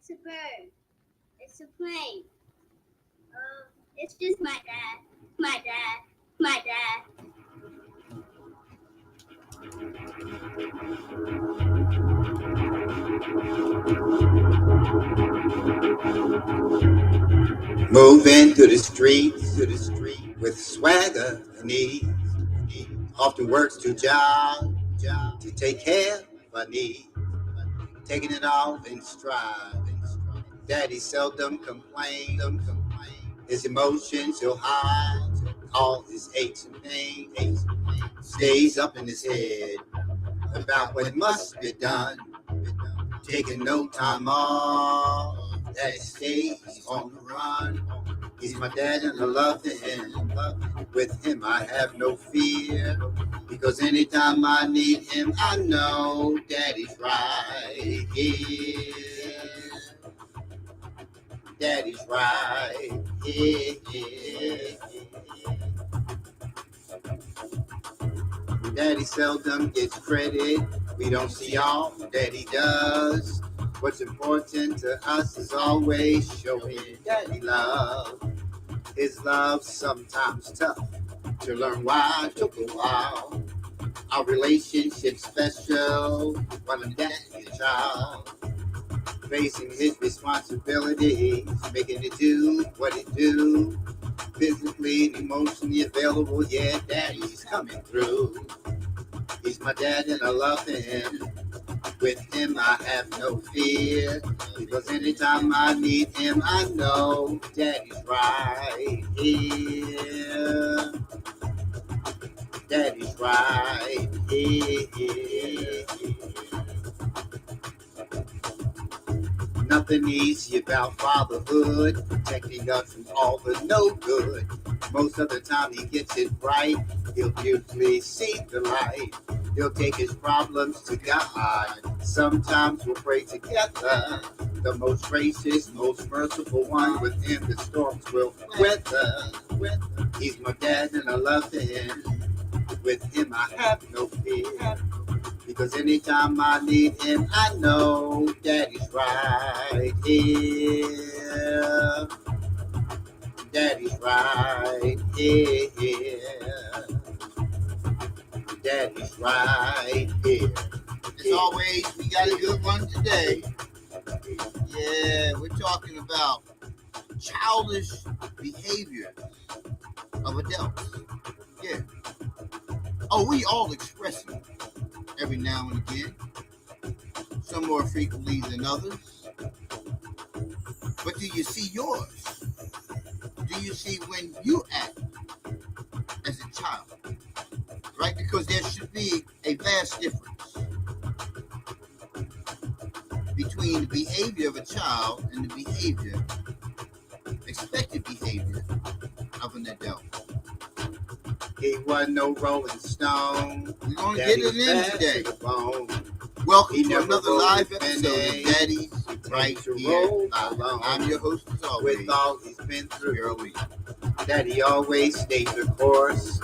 It's a bird. It's a plane. It's just my dad. My dad. My dad. Moving through the street with swagger and ease. Often works two jobs to take care of my needs. Taking it all in stride. Daddy seldom complains. His emotions he'll hide. All his aches and pains stays up in his head about what must be done. Taking no time off. Daddy stays on the run. He's my dad and I love him. With him I have no fear. Because anytime I need him, I know Daddy's right here. Daddy's right here. Daddy seldom gets credit. We don't see all that he does. What's important to us is always showing Daddy love. His love sometimes tough to learn why it took a while. Our relationship's special when I'm Daddy's child. Facing his responsibilities, making it do what it do. Physically and emotionally available, yeah, Daddy's coming through. He's my dad and I love him. With him I have no fear. Because anytime I need him, I know Daddy's right here. Daddy's right here. Nothing easy about fatherhood, protecting us from all the no good. Most of the time he gets it right, he'll usually see the light. He'll take his problems to God. Sometimes we'll pray together. The most gracious, most merciful one. With him the storms will weather. He's my dad and I love him. With him I have no fear. Because anytime I need him, I know Daddy's right here. Daddy's right here. Daddy's right here. As always, we got a good one today. Yeah, we're talking about childish behavior of adults. Yeah. Oh, we all express it every now and again. Some more frequently than others. But do you see yours? Do you see when you act as a child? Right? Because there should be a vast difference between the behavior of a child and the behavior, expected behavior of an adult. He wasn't no Rolling Stone. We're going to get it in today. Welcome to another live episode of Daddy's Right Here. I'm your host as always. With all he's been through, Daddy always stayed the course,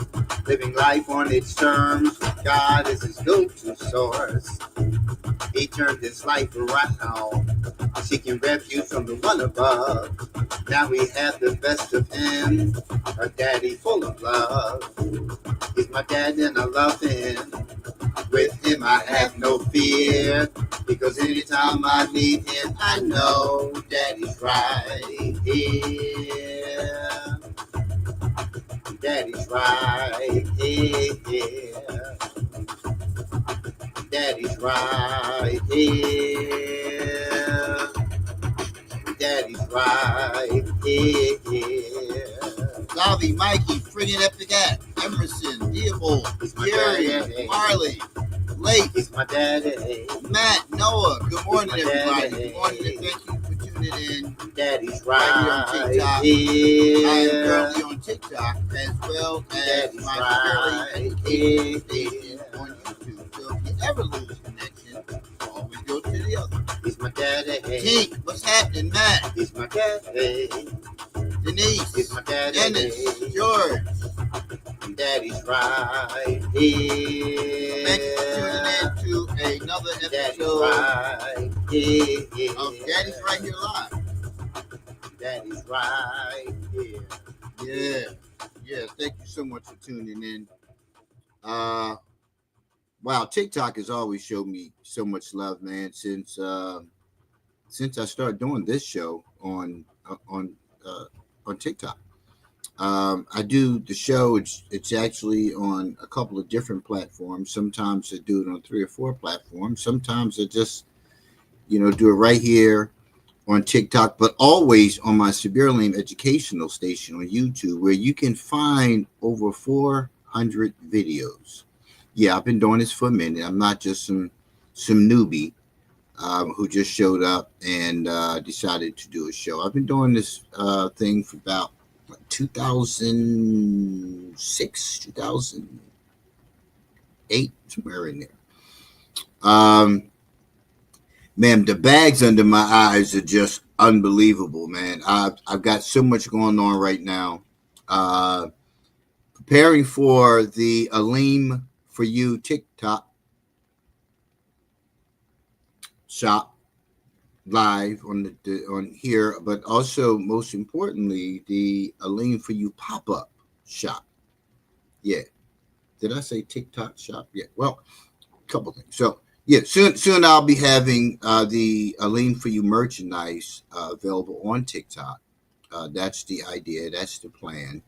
living life on its terms. God is his go-to source. He turned his life around, seeking refuge from the one above. Now we have the best of him, a daddy full of love. He's my dad and I love him. With him I have no fear, because anytime I need him, I know Daddy's right here. Daddy's right here. Daddy's right here. Daddy's right here. Bobby, Mikey, Friggin' Epic At, Emerson, Theobald, Jerry, Marley, Lake, He's my daddy. Matt, Noah. Good morning, everybody. daddy. Good morning, and thank you for tuning in. Daddy's Right right here on TikTok. here. I am currently on TikTok as well as Daddy's my right fairly educated station on YouTube. So if you ever lose connection, always go to the other. He's my daddy. Tink, what's happening, Matt? He's my daddy. Denise, He's my daddy. Dennis, George. Daddy's right here. Thank you for tuning in to another Daddy's episode right Oh, Daddy's right here live. Daddy's right here. Yeah. Thank you so much for tuning in. Wow, TikTok has always showed me so much love, man. Since I started doing this show on TikTok. I do the show. It's actually on a couple of different platforms. Sometimes I do it on 3 or 4 platforms. Sometimes I just do it right here on TikTok, but always on my Severe Lame Educational Station on YouTube, where you can find over 400 videos. Yeah, I've been doing this for a minute. I'm not just some newbie who just showed up and decided to do a show. I've been doing this thing for about 2006, 2008, somewhere in there. Man, the bags under my eyes are just unbelievable, man. I've got so much going on right now. Preparing for the Aleem for You TikTok shop live on here, but also most importantly the Aleem for You pop-up shop. Yeah, did I say TikTok shop? Yeah, well, a couple things. So yeah, soon I'll be having the Aleem for You merchandise available on TikTok. That's the idea. That's the plan.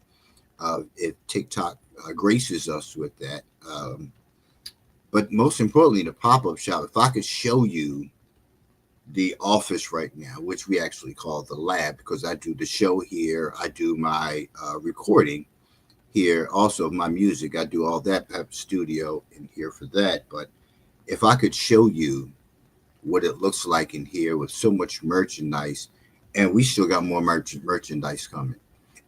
If TikTok graces us with that. But most importantly, the pop-up shop. If I could show you the office right now, which we actually call the lab, because I do the show here. I do my recording here. Also, my music. I do all that. I have a studio in here for that. But if I could show you what it looks like in here with so much merchandise, and we still got more merchandise coming.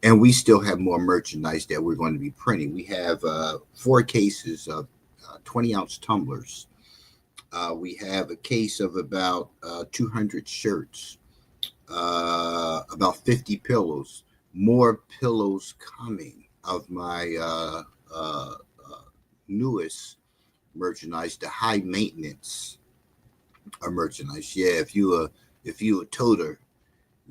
And we still have more merchandise that we're going to be printing. We have 4 cases of 20-ounce tumblers. We have a case of about 200 shirts, about 50 pillows, more pillows coming of my newest merchandise, the high maintenance merchandise. Yeah, if you a toter,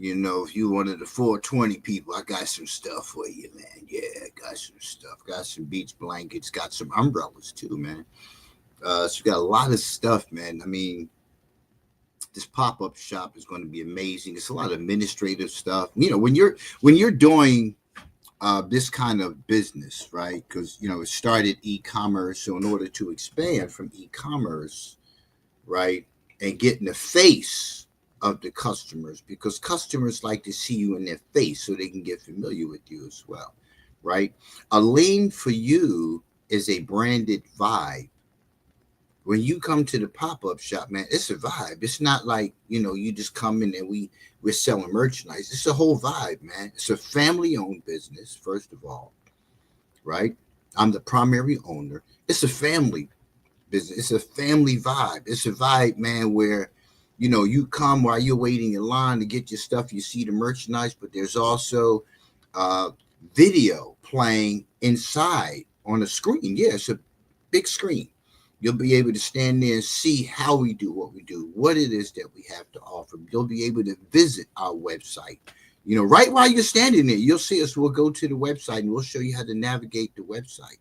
if you one of the 420 people, I got some stuff for you, man. Yeah, I got some stuff. Got some beach blankets. Got some umbrellas too, man. So you got a lot of stuff, man. I mean, this pop-up shop is going to be amazing. It's a lot of administrative stuff. When you're doing this kind of business, right? Because it started e-commerce. So in order to expand from e-commerce, right, and get in the face of the customers, because customers like to see you in their face so they can get familiar with you as well, right? Aleem for You is a branded vibe. When you come to the pop-up shop, man, it's a vibe. It's not like, you just come in and we're selling merchandise. It's a whole vibe, man. It's a family-owned business, first of all, right? I'm the primary owner. It's a family business. It's a family vibe. It's a vibe, man, where you come while you're waiting in line to get your stuff. You see the merchandise, but there's also video playing inside on a screen. Yeah, it's a big screen. You'll be able to stand there and see how we do what we do, what it is that we have to offer. You'll be able to visit our website. Right while you're standing there, you'll see us. We'll go to the website and we'll show you how to navigate the website.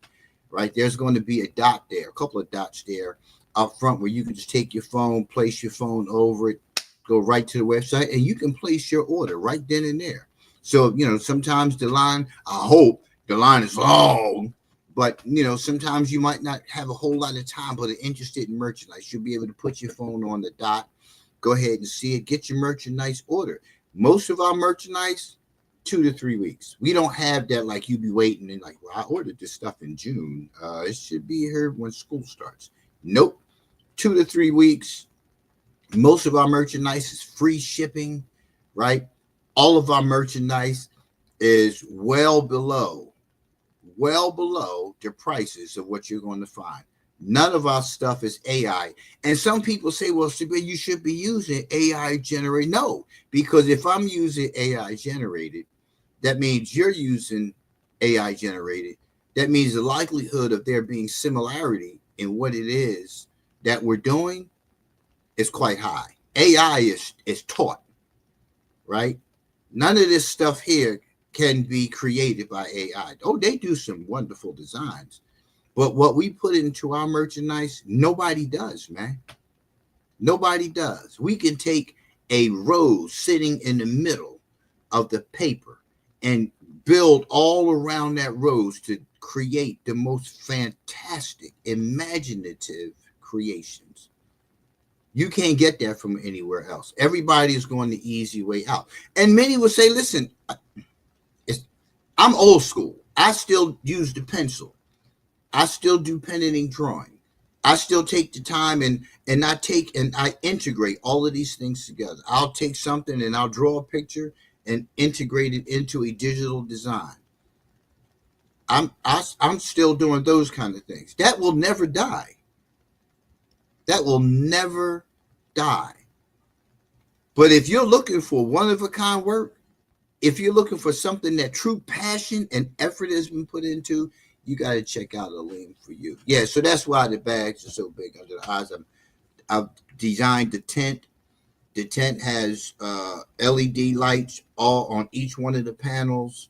Right, there's going to be a dot there, a couple of dots there up front where you can just take your phone, place your phone over it, go right to the website, and you can place your order right then and there. So, sometimes I hope the line is long, but, sometimes you might not have a whole lot of time, but are interested in merchandise. You'll be able to put your phone on the dot, go ahead and see it, get your merchandise order. Most of our merchandise, 2 to 3 weeks. We don't have that like you be waiting and like, well, I ordered this stuff in June. It should be here when school starts. Nope. 2 to 3 weeks. Most of our merchandise is free shipping, right? All of our merchandise is well below the prices of what you're going to find. None of our stuff is AI. And some people say, well, you should be using AI generated. No, because if I'm using AI generated, that means you're using AI generated. That means the likelihood of there being similarity in what it is that we're doing is quite high. AI is taught, right? None of this stuff here can be created by AI. Oh, they do some wonderful designs, but what we put into our merchandise, nobody does, man. Nobody does. We can take a rose sitting in the middle of the paper and build all around that rose to create the most fantastic, imaginative creations. You can't get that from anywhere else. Everybody is going the easy way out. And many will say, listen, I'm old school. I still use the pencil. I still do pen and ink drawing. I still take the time and I integrate all of these things together. I'll take something and I'll draw a picture and integrate it into a digital design. I'm still doing those kind of things. That will never die. That will never die. But if you're looking for one of a kind work, if you're looking for something that true passion and effort has been put into, you got to check out Aleem for You. Yeah, so that's why the bags are so big under the eyes. I've designed the tent. The tent has LED lights all on each one of the panels.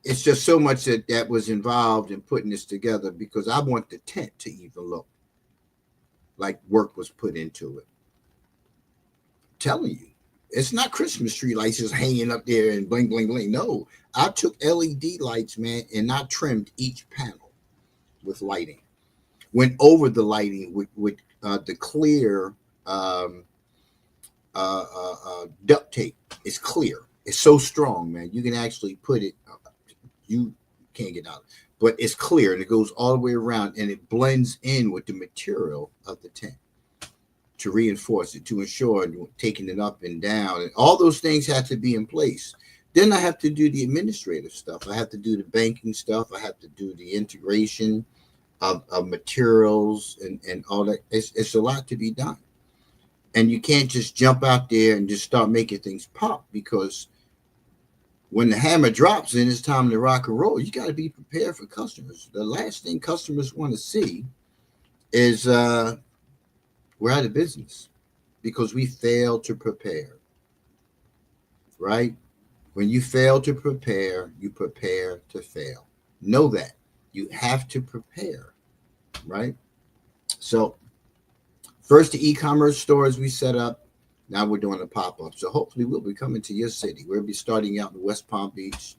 It's just so much that was involved in putting this together because I want the tent to even look like work was put into it. I'm telling you, it's not Christmas tree lights just hanging up there and bling, bling, bling. No, I took LED lights, man, and I trimmed each panel with lighting. Went over the lighting with the clear duct tape. It's clear. It's so strong, man. You can actually put it. You can't get out, but it's clear and it goes all the way around and it blends in with the material of the tent to reinforce it, to ensure taking it up and down, and all those things have to be in place. Then I have to do the administrative stuff. I have to do the banking stuff. I have to do the integration of materials and all that. It's a lot to be done. And you can't just jump out there and just start making things pop, because when the hammer drops and it's time to rock and roll, you got to be prepared for customers. The last thing customers want to see is we're out of business because we failed to prepare, right? When you fail to prepare, you prepare to fail. Know that. You have to prepare, right? So first the e-commerce stores we set up. Now we're doing a pop-up. So hopefully we'll be coming to your city. We'll be starting out in West Palm Beach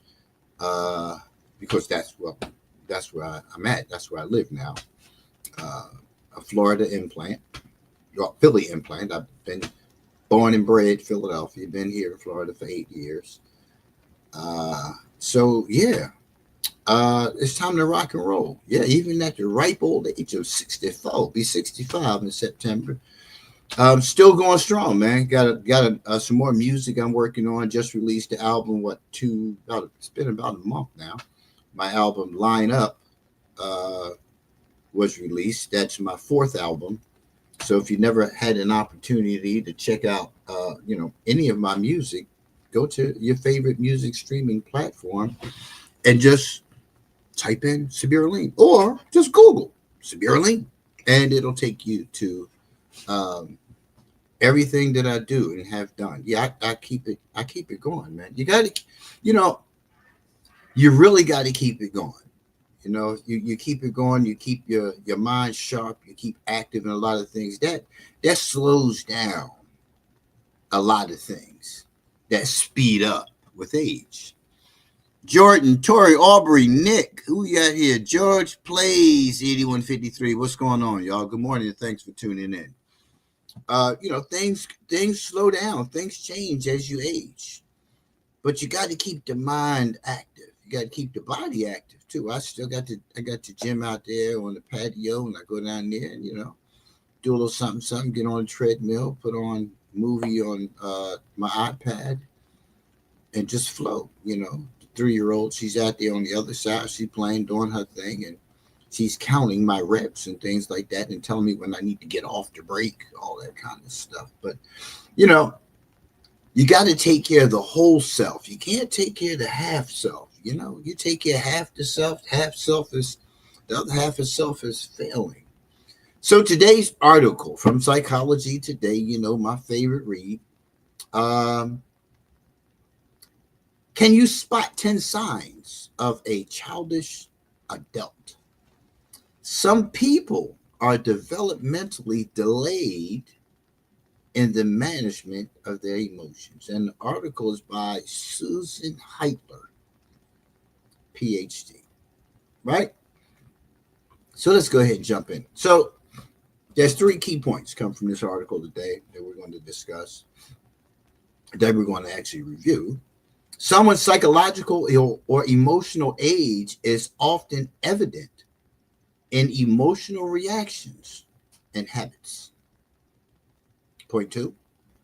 because that's where I'm at. That's where I live now. A Florida implant, Philly implant. I've been born and bred Philadelphia. Been here in Florida for 8 years. So yeah, it's time to rock and roll. Yeah, even at the ripe old age of 64, be 65 in September. Still going strong, man. Got some more music I'm working on. Just released the album. It's been about a month now. My album Line Up was released. That's my 4th album. So if you never had an opportunity to check out, any of my music, go to your favorite music streaming platform and just type in Sabir Aleem, or just Google Sabir Aleem, and it'll take you to everything that I do and have done. Yeah, I keep it going, man. You got to, you really got to keep it going. You keep it going. You keep your mind sharp. You keep active in a lot of things. That slows down a lot of things that speed up with age. Jordan, Tori, Aubrey, Nick, who you got here? George Plays 8153. What's going on, y'all? Good morning and thanks for tuning in. Things slow down, things change as you age, but you got to keep the mind active. You got to keep the body active too. I got the gym out there on the patio, and I go down there and do a little something, get on a treadmill, put on a movie on my iPad, and just flow. The 3-year-old, she's out there on the other side, she's playing, doing her thing, and she's counting my reps and things like that and telling me when I need to get off the break, all that kind of stuff. But, you got to take care of the whole self. You can't take care of the half self. You take care of half the self is, the other half of self is failing. So today's article from Psychology Today, my favorite read. Um, can you spot 10 signs of a childish adult? Some people are developmentally delayed in the management of their emotions. And the article is by Susan Heitler, PhD. Right? So let's go ahead and jump in. So there's three key points come from this article today that we're going to discuss, that we're going to actually review. Someone's psychological or emotional age is often evident in emotional reactions and habits. Point two,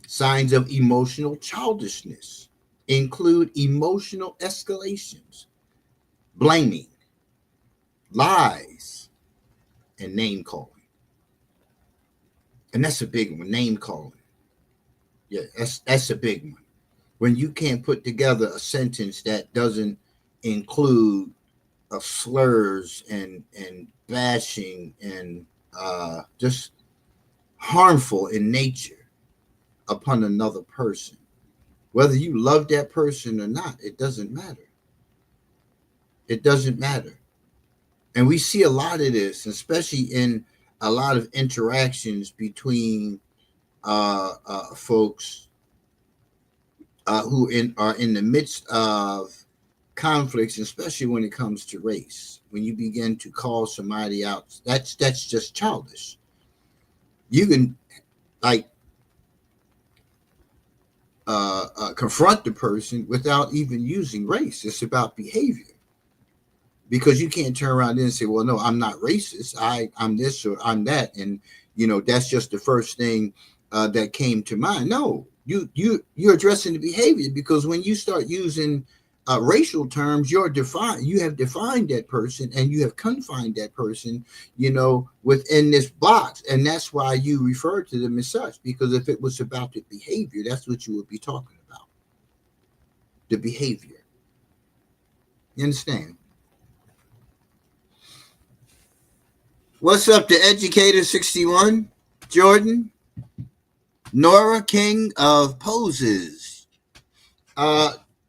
signs of emotional childishness include emotional escalations, blaming, lies, and name calling. And that's a big one, name calling. Yeah, that's a big one. When you can't put together a sentence that doesn't include slurs and bashing and just harmful in nature upon another person. Whether you love that person or not, it doesn't matter. It doesn't matter. And we see a lot of this, especially in a lot of interactions between folks are in the midst of conflicts, especially when it comes to race. When you begin to call somebody out, that's just childish. You can like confront the person without even using race. It's about behavior, because you can't turn around and say, "Well, no, I'm not racist. I'm this or I'm that," and that's just the first thing that came to mind. No, you're addressing the behavior, because when you start using racial terms, you have defined that person and you have confined that person, within this box, and that's why you refer to them as such. Because if it was about the behavior, that's what you would be talking about. The behavior. You understand? What's up, the Educator 61? Jordan? Nora, King of Poses.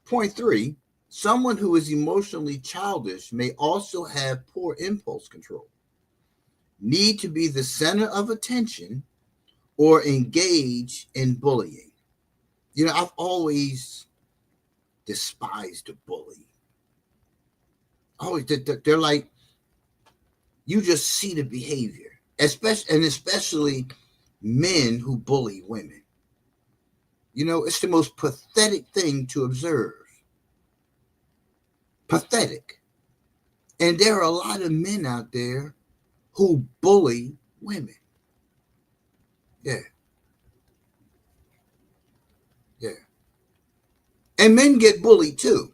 Point three, someone who is emotionally childish may also have poor impulse control, need to be the center of attention, or engage in bullying. I've always despised a bully. Always, they're like, you just see the behavior, especially men who bully women. It's the most pathetic thing to observe. Pathetic. And there are a lot of men out there who bully women. Yeah, yeah. And men get bullied too.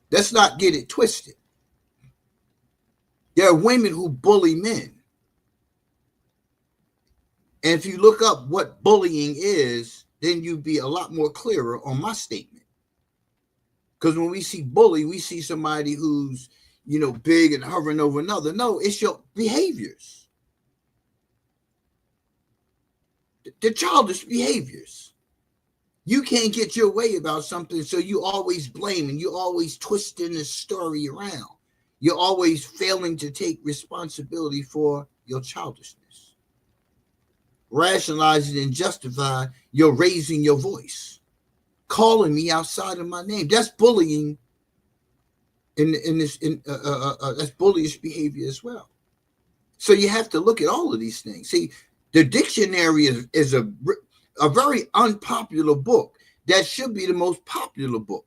Let's not get it twisted. There are women who bully men. And if you look up what bullying is, then you'd be a lot more clearer on my statement. Because when we see bully, we see somebody who's, big and hovering over another. No, it's your behaviors. The childish behaviors. You can't get your way about something, so you always blame and you always twisting the story around. You're always failing to take responsibility for your childishness. Rationalizing and justify your raising your voice, calling me outside of my name. That's bullying. That's bullyish behavior as well. So you have to look at all of these things. See, the dictionary is a very unpopular book that should be the most popular book.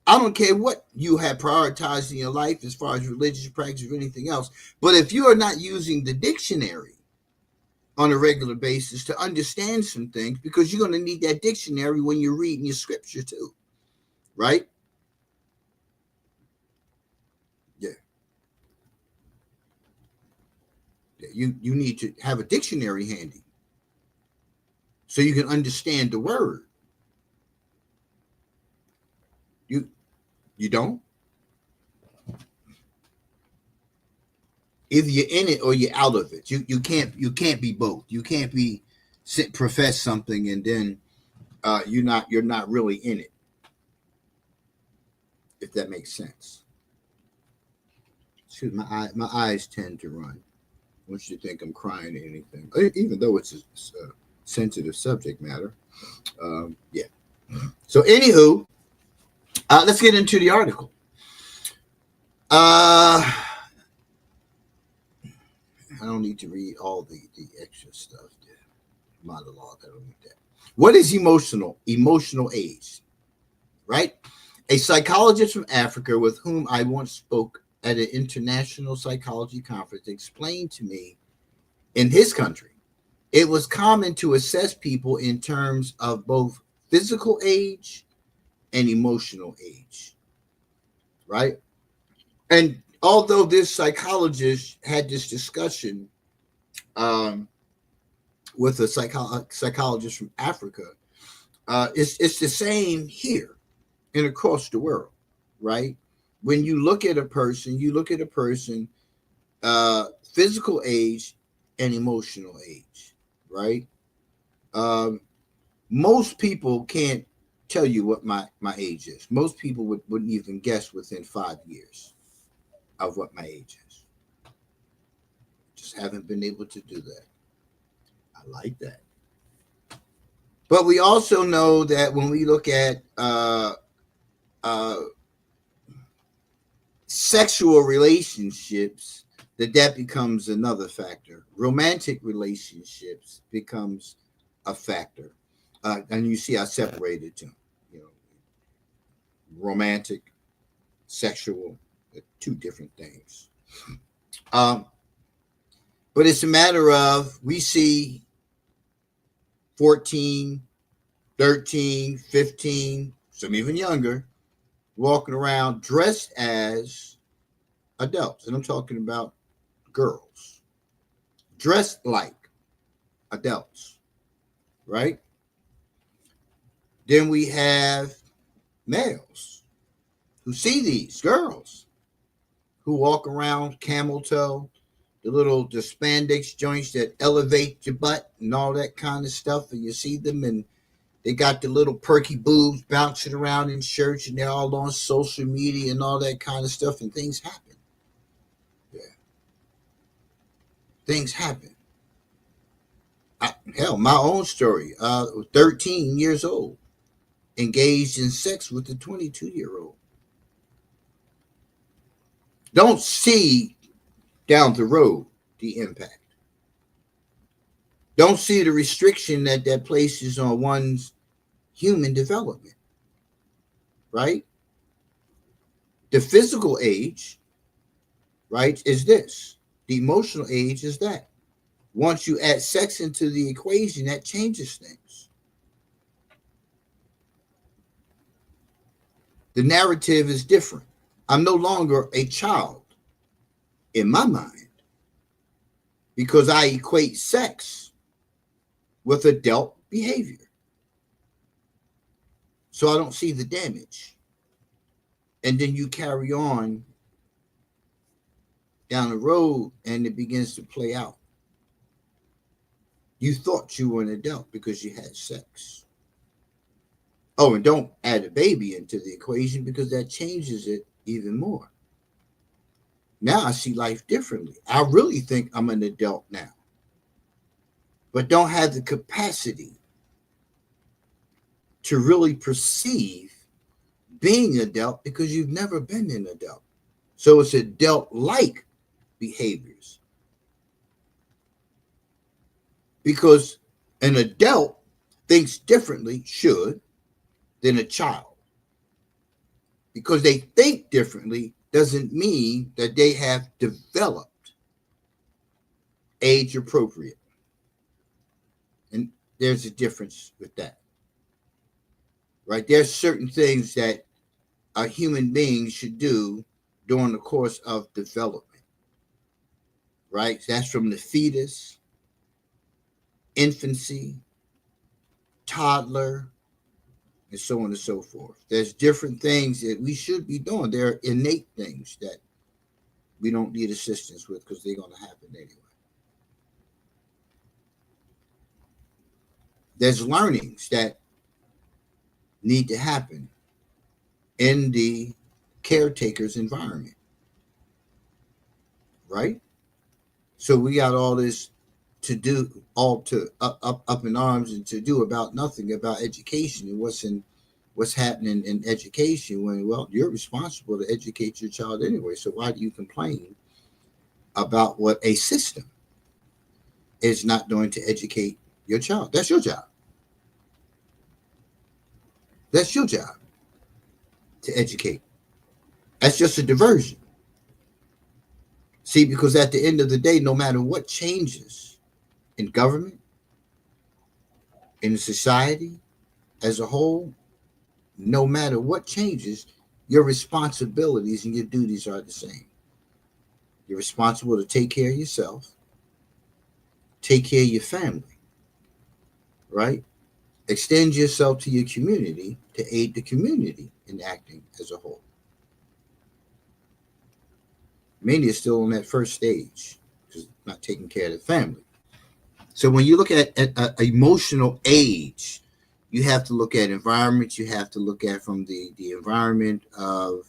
I don't care what you have prioritized in your life as far as religious practice or anything else, but if you are not using the dictionary on a regular basis to understand some things, because you're going to need that dictionary when you're reading your scripture too, right? Yeah. You need to have a dictionary handy so you can understand the word. You don't? Either you're in it or you're out of it. You can't be both. You can't be profess something and then you're not really in it. If that makes sense. Excuse my eyes tend to run. Once you think I'm crying or anything, even though it's a sensitive subject matter. Yeah. So, anywho, let's get into the article. I don't need to read all the extra stuff, the monologue. I don't need that. What is emotional age? Right? A psychologist from Africa with whom I once spoke at an international psychology conference explained to me in his country, it was common to assess people in terms of both physical age and emotional age, right? And although this psychologist had this discussion um, with a psychologist from Africa, it's the same here and across the world, right? When you look at a person, physical age and emotional age, right? Um, most people can't tell you what my age is. Most people wouldn't even guess within 5 years of what my age is. Just haven't been able to do that. I like that. But we also know that when we look at uh, sexual relationships, that becomes another factor. Romantic relationships becomes a factor. And you see I separated them. You know, romantic, sexual, two different things. Um, but it's a matter of we see 14, 13, 15, some even younger, walking around dressed as adults. And I'm talking about girls, dressed like adults, right? Then we have males who see these girls who walk around camel toe, the spandex joints that elevate your butt and all that kind of stuff. And you see them and they got the little perky boobs bouncing around in shirts and they're all on social media and all that kind of stuff. And things happen. Yeah. Things happen. Hell, my own story. 13 years old, engaged in sex with a 22-year-old. Don't see down the road the impact. Don't see the restriction that places on one's human development, right? The physical age, right, is this. The emotional age is that. Once you add sex into the equation, that changes things. The narrative is different. I'm no longer a child in my mind because I equate sex with adult behavior. So I don't see the damage. And then you carry on down the road and it begins to play out. You thought you were an adult because you had sex. Oh, and don't add a baby into the equation because that changes it even more. Now I see life differently. I really think I'm an adult now, but don't have the capacity to really perceive being an adult because you've never been an adult. So it's adult-like behaviors. Because an adult thinks differently, should, than a child. Because they think differently doesn't mean that they have developed age appropriate. And there's a difference with that. Right? There's certain things that a human being should do during the course of development. Right? That's from the fetus, infancy, toddler, and so on and so forth. There's different things that we should be doing. There are innate things that we don't need assistance with because they're going to happen anyway. There's learnings that need to happen in the caretaker's environment, right? So we got all this to do, all to up in arms and to do about nothing about education and what's happening in education when, well, you're responsible to educate your child anyway. So why do you complain about what a system is not doing to educate your child? That's your job. That's your job to educate. That's just a diversion. See, because at the end of the day, no matter what changes in government, in society as a whole, no matter what changes, your responsibilities and your duties are the same. You're responsible to take care of yourself, take care of your family, right? Extend yourself to your community to aid the community in acting as a whole. Many are still on that first stage because not taking care of the family. So when you look at emotional age, you have to look at environments. You have to look at from the environment of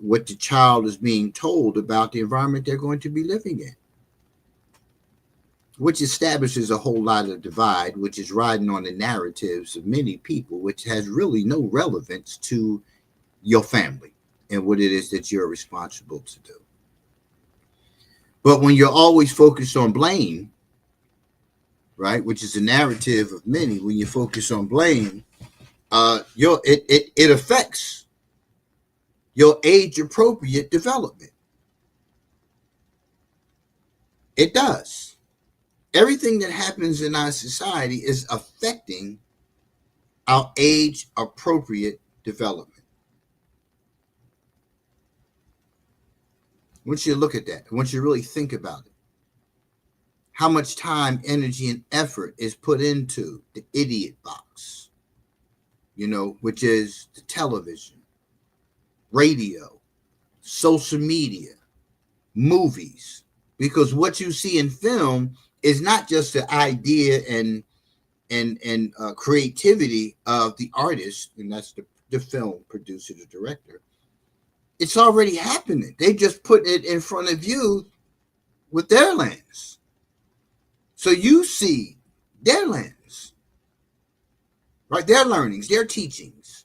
what the child is being told about the environment they're going to be living in, which establishes a whole lot of divide, which is riding on the narratives of many people, which has really no relevance to your family and what it is that you're responsible to do. But when you're always focused on blame, right, which is a narrative of many, when you focus on blame, it affects your age appropriate development. It does. Everything that happens in our society is affecting our age appropriate development. Once you look at that, once you really think about it, how much time, energy, and effort is put into the idiot box, which is the television, radio, social media, movies, because what you see in film is not just the idea and creativity of the artist, and that's the film producer, the director. It's already happening. They just put it in front of you with their lens. So you see their lens, right? Their learnings, their teachings.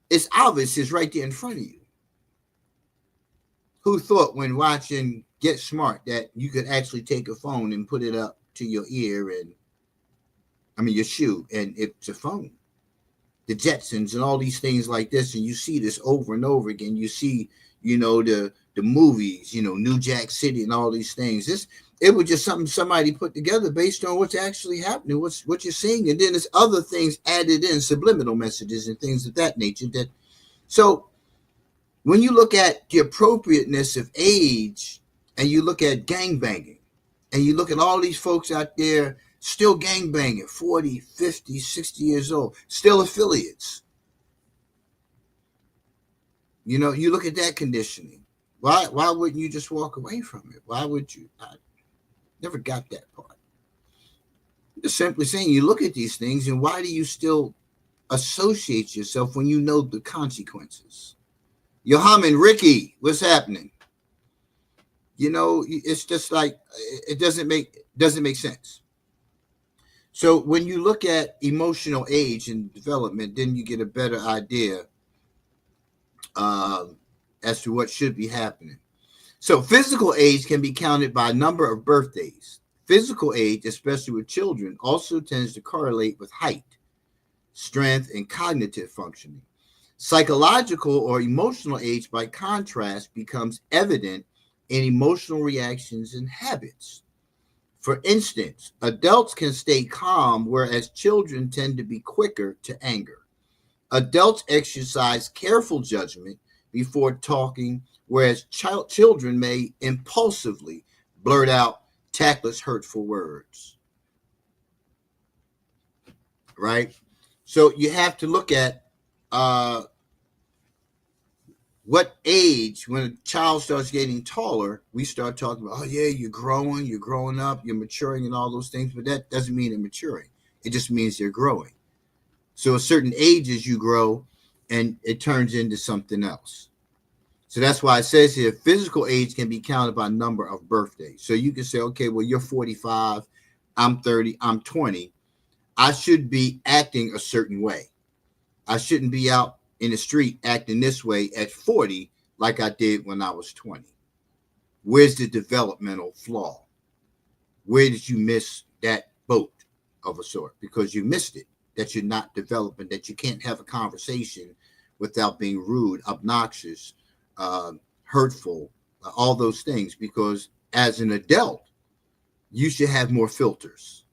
It's obvious, it's right there in front of you. Who thought when watching Get Smart that you could actually take a phone and put it up to your ear your shoe, and it's a phone? The Jetsons and all these things like this, and you see this over and over again. You see, the movies, New Jack City and all these things. It was just something somebody put together based on what's actually happening, what you're seeing, and then there's other things added in, subliminal messages and things of that nature. So when you look at the appropriateness of age, and you look at gangbanging, and you look at all these folks out there still gangbanging, 40, 50, 60 years old, still affiliates. You look at that conditioning. Why wouldn't you just walk away from it? Why would you? I never got that part. Just simply saying, you look at these things, and why do you still associate yourself when you know the consequences? Yohaman, Ricky, what's happening? It's just like it doesn't make sense. So when you look at emotional age and development, then you get a better idea as to what should be happening. So physical age can be counted by number of birthdays. Physical age, especially with children, also tends to correlate with height, strength, and cognitive functioning. Psychological or emotional age, by contrast, becomes evident in emotional reactions and habits. For instance, adults can stay calm, whereas children tend to be quicker to anger. Adults exercise careful judgment before talking, whereas children may impulsively blurt out tactless, hurtful words. Right? So you have to look at What age, when a child starts getting taller, we start talking about, oh yeah, you're growing up, you're maturing and all those things, but that doesn't mean they're maturing. It just means they're growing. So at certain ages you grow and it turns into something else. So that's why it says here, physical age can be counted by number of birthdays. So you can say, okay, well, you're 45, I'm 30, I'm 20. I should be acting a certain way. I shouldn't be out in the street acting this way at 40 like I did when I was 20. Where's the developmental flaw? Where did you miss that boat of a sort? Because you missed it, that you're not developing, that you can't have a conversation without being rude, obnoxious, hurtful, all those things. Because as an adult, you should have more filters.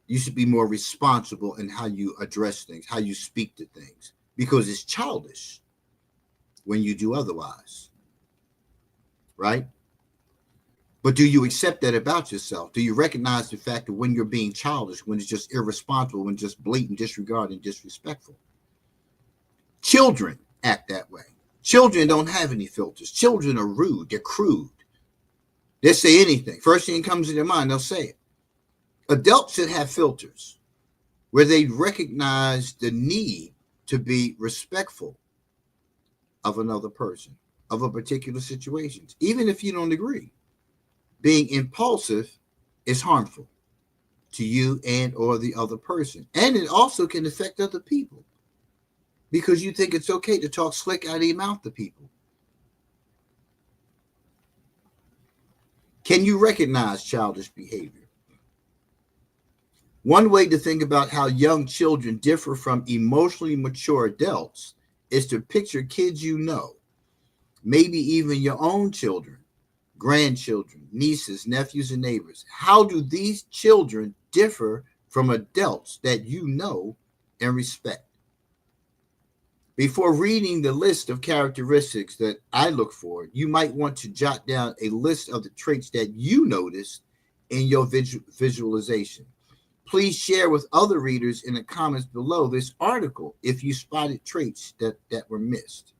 You should be more responsible in how you address things, how you speak to things, because it's childish when you do otherwise, right? But do you accept that about yourself? Do you recognize the fact that when you're being childish, when it's just irresponsible, when it's just blatant disregard and disrespectful? Children act that way. Children don't have any filters. Children are rude. They're crude. They say anything. First thing that comes to their mind, they'll say it. Adults should have filters where they recognize the need to be respectful of another person, of a particular situation, even if you don't agree. Being impulsive is harmful to you and or the other person. And it also can affect other people because you think it's okay to talk slick out of your mouth to people. Can you recognize childish behavior? One way to think about how young children differ from emotionally mature adults is to picture kids you know, maybe even your own children, grandchildren, nieces, nephews, and neighbors. How do these children differ from adults that you know and respect? Before reading the list of characteristics that I look for, you might want to jot down a list of the traits that you noticed in your visualization. Please share with other readers in the comments below this article if you spotted traits that were missed.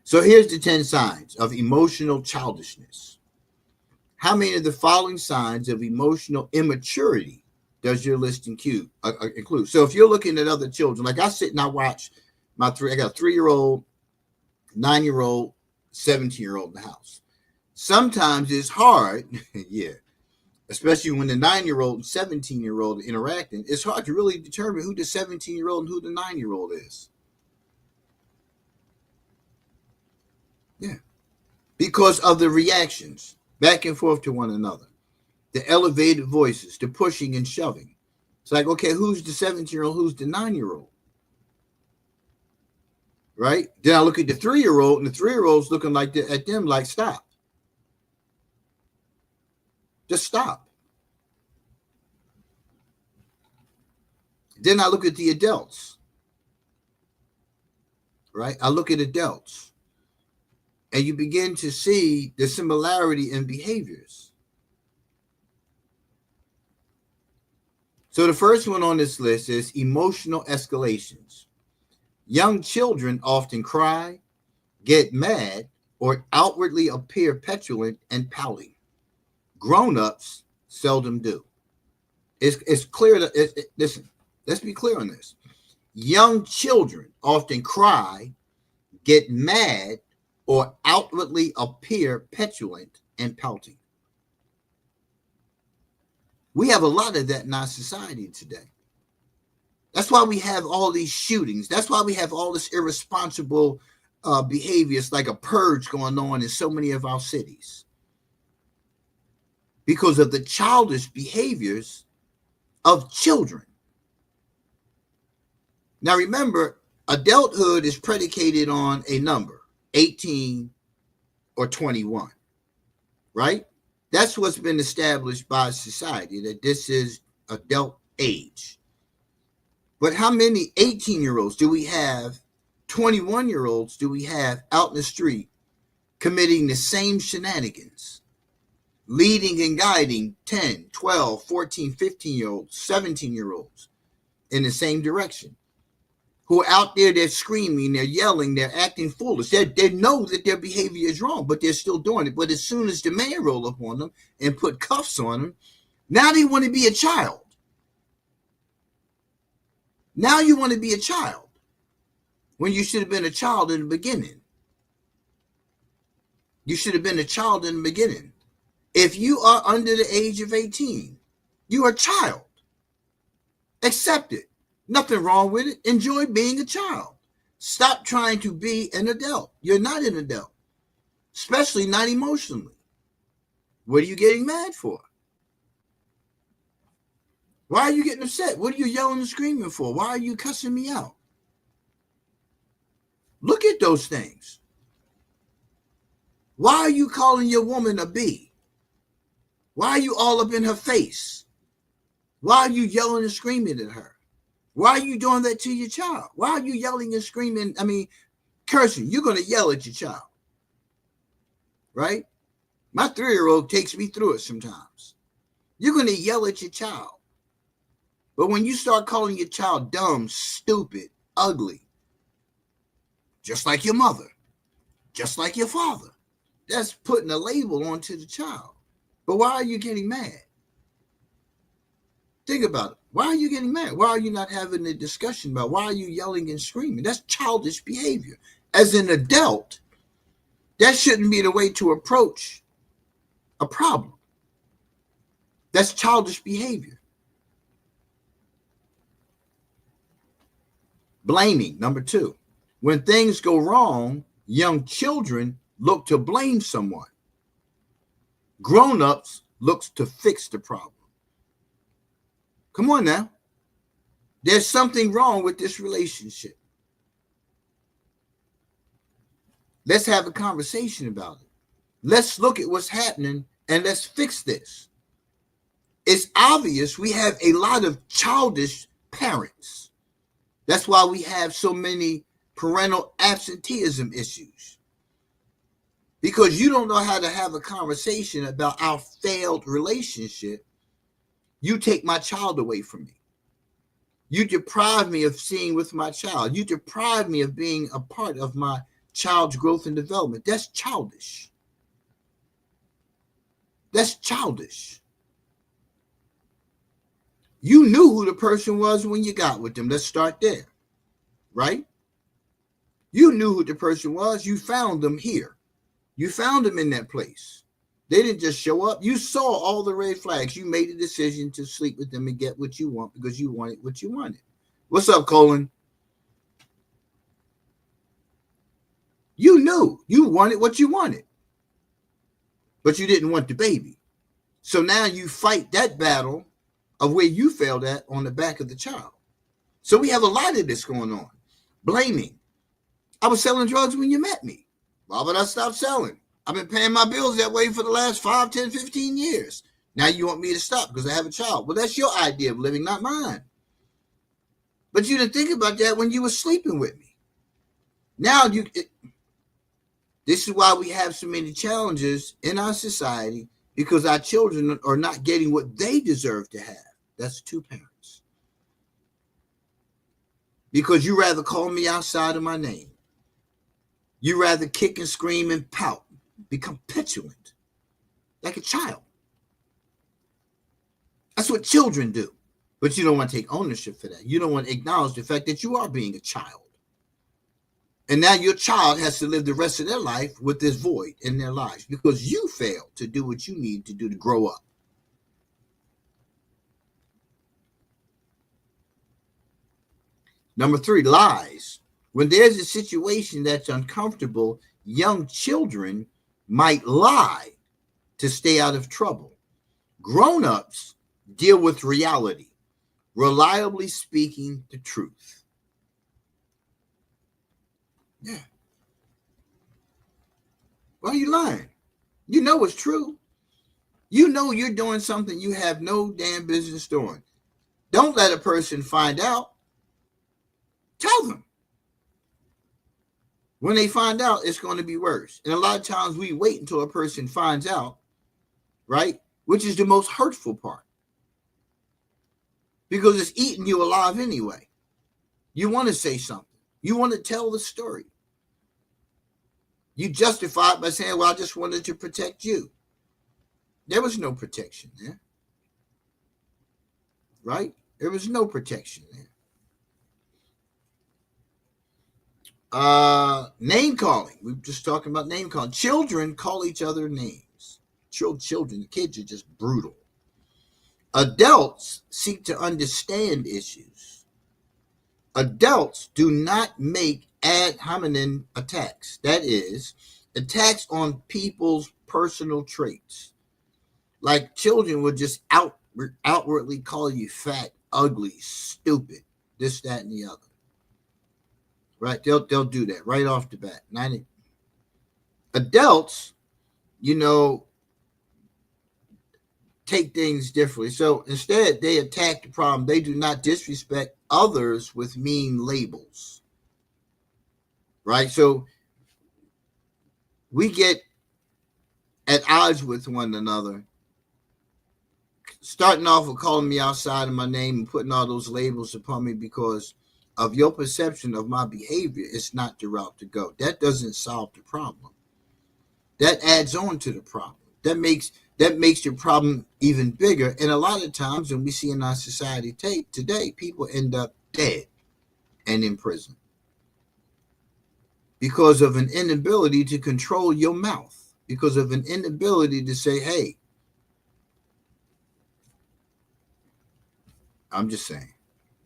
So here's the 10 signs of emotional childishness. How many of the following signs of emotional immaturity does your list include? So if you're looking at other children, like I sit and I watch I got a 3-year-old, 9-year-old, 17-year-old in the house. Sometimes it's hard, yeah, especially when the 9-year-old and 17-year-old are interacting, it's hard to really determine who the 17-year-old and who the 9-year-old is. Yeah. Because of the reactions back and forth to one another, the elevated voices, the pushing and shoving. It's like, okay, who's the 17-year-old? Who's the 9-year-old? Right? Then I look at the 3-year-old, and the 3-year-old's looking like at them like, stop. Just stop. Then I look at the adults. Right? I look at adults. And you begin to see the similarity in behaviors. So the first one on this list is emotional escalations. Young children often cry, get mad, or outwardly appear petulant and pouting. Grown-ups seldom do. It's clear that, listen, let's be clear on this. Young children often cry, get mad, or outwardly appear petulant and pouting. We have a lot of that in our society today. That's why we have all these shootings. That's why we have all this irresponsible behavior. It's like a purge going on in so many of our cities. Because of the childish behaviors of children. Now remember, adulthood is predicated on a number, 18 or 21, right? That's what's been established by society, that this is adult age. But how many 18-year-olds do we have, 21-year-olds do we have out in the street committing the same shenanigans, leading and guiding 10, 12, 14, 15-year-olds, 17-year-olds in the same direction? who are out there, they're screaming, they're yelling, they're acting foolish. They know that their behavior is wrong, but they're still doing it. But as soon as the man roll up on them and put cuffs on them, now they want to be a child. Now you want to be a child when you should have been a child in the beginning. You should have been a child in the beginning. If you are under the age of 18, you are a child. Accept it. Nothing wrong with it. Enjoy being a child. Stop trying to be an adult. You're not an adult, especially not emotionally. What are you getting mad for? Why are you getting upset? What are you yelling and screaming for? Why are you cussing me out? Look at those things. Why are you calling your woman a B? Why are you all up in her face? Why are you yelling and screaming at her? Why are you doing that to your child? Why are you yelling and screaming? Cursing. You're going to yell at your child, right? My 3-year-old takes me through it sometimes. You're going to yell at your child. But when you start calling your child dumb, stupid, ugly, just like your mother, just like your father, that's putting a label onto the child. But why are you getting mad? Think about it. Why are you getting mad? Why are you not having a discussion about why are you yelling and screaming? That's childish behavior. As an adult, that shouldn't be the way to approach a problem. That's childish behavior. Blaming, number 2. When things go wrong, young children look to blame someone. Grown-ups look to fix the problem. Come on now. There's something wrong with this relationship. Let's have a conversation about it. Let's look at what's happening and let's fix this. It's obvious we have a lot of childish parents. That's why we have so many parental absenteeism issues. Because you don't know how to have a conversation about our failed relationship. You take my child away from me. You deprive me of seeing with my child. You deprive me of being a part of my child's growth and development. That's childish. That's childish. You knew who the person was when you got with them. Let's start there, right? You knew who the person was. You found them here. You found them in that place. They didn't just show up. You saw all the red flags. You made a decision to sleep with them and get what you want because you wanted what you wanted. What's up, Colin? You knew you wanted what you wanted, but you didn't want the baby. So now you fight that battle of where you failed at on the back of the child. So we have a lot of this going on. Blaming. I was selling drugs when you met me. Why would I stop selling? I've been paying my bills that way for the last 5, 10, 15 years. Now you want me to stop because I have a child. Well, that's your idea of living, not mine. But you didn't think about that when you were sleeping with me. Now this is why we have so many challenges in our society, because our children are not getting what they deserve to have. That's 2 parents. Because you rather call me outside of my name. You rather kick and scream and pout, become petulant, like a child. That's what children do. But you don't want to take ownership for that. You don't want to acknowledge the fact that you are being a child. And now your child has to live the rest of their life with this void in their lives because you failed to do what you need to do to grow up. Number 3, lies. When there's a situation that's uncomfortable, young children might lie to stay out of trouble. Grown-ups deal with reality, reliably speaking the truth. Yeah. Why are you lying? You know it's true. You know you're doing something you have no damn business doing. Don't let a person find out. Tell them. When they find out, it's going to be worse. And a lot of times we wait until a person finds out, right? Which is the most hurtful part. Because it's eating you alive anyway. You want to say something. You want to tell the story. You justify it by saying, well, I just wanted to protect you. There was no protection there. Right? There was no protection there. Name calling. We were just talking about name calling. Children call each other names. Children, the kids are just brutal. Adults seek to understand issues. Adults do not make ad hominem attacks. That is, attacks on people's personal traits. Like children would just outwardly call you fat, ugly, stupid, this, that, and the other. Right? They'll do that right off the bat. Adults, take things differently. So instead, they attack the problem. They do not disrespect others with mean labels. Right? So we get at odds with one another, starting off with calling me outside of my name and putting all those labels upon me because of your perception of my behavior. It's not the route to go. That doesn't solve the problem. That adds on to the problem. That makes your problem even bigger. And a lot of times when we see in our society today, people end up dead and in prison because of an inability to control your mouth, because of an inability to say, hey, I'm just saying,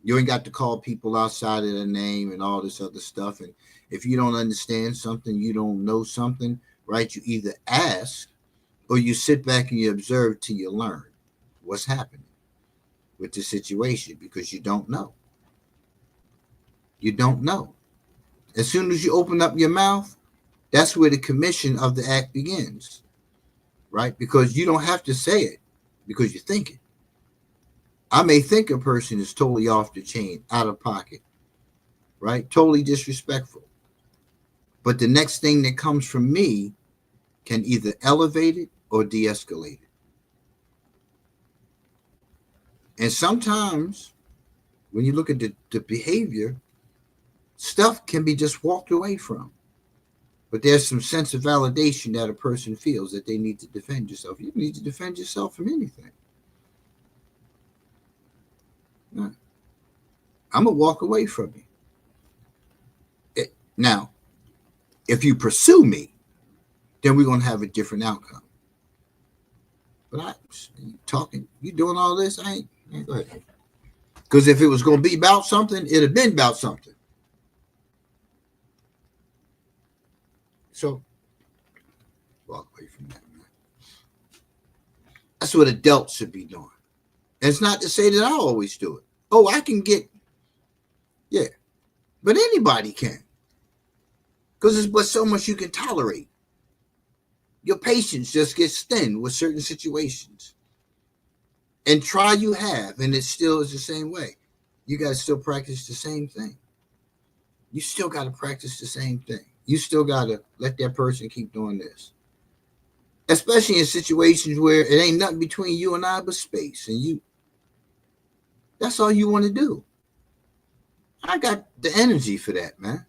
you ain't got to call people outside of their name and all this other stuff. And if you don't understand something, you don't know something, right? You either ask or you sit back and you observe till you learn what's happening with the situation, because you don't know. You don't know. As soon as you open up your mouth, that's where the commission of the act begins, right? Because you don't have to say it because you think it. I may think a person is totally off the chain, out of pocket, right? Totally disrespectful. But the next thing that comes from me can either elevate it or de-escalate it. And sometimes when you look at the behavior, stuff can be just walked away from. But there's some sense of validation that a person feels that they need to defend yourself. You need to defend yourself from anything. No. I'm going to walk away from you. Now, if you pursue me, then we're going to have a different outcome. But you doing all this? I ain't go ahead. Because if it was going to be about something, it'd have been about something. So, walk away from that, man. That's what adults should be doing. And it's not to say that I always do it. Oh, I can get, yeah. But anybody can. Because there's but so much you can tolerate. Your patience just gets thin with certain situations. And try you have, and it still is the same way. You got to still practice the same thing. You still got to practice the same thing. You still got to let that person keep doing this. Especially in situations where it ain't nothing between you and I but space. And that's all you want to do. I got the energy for that, man.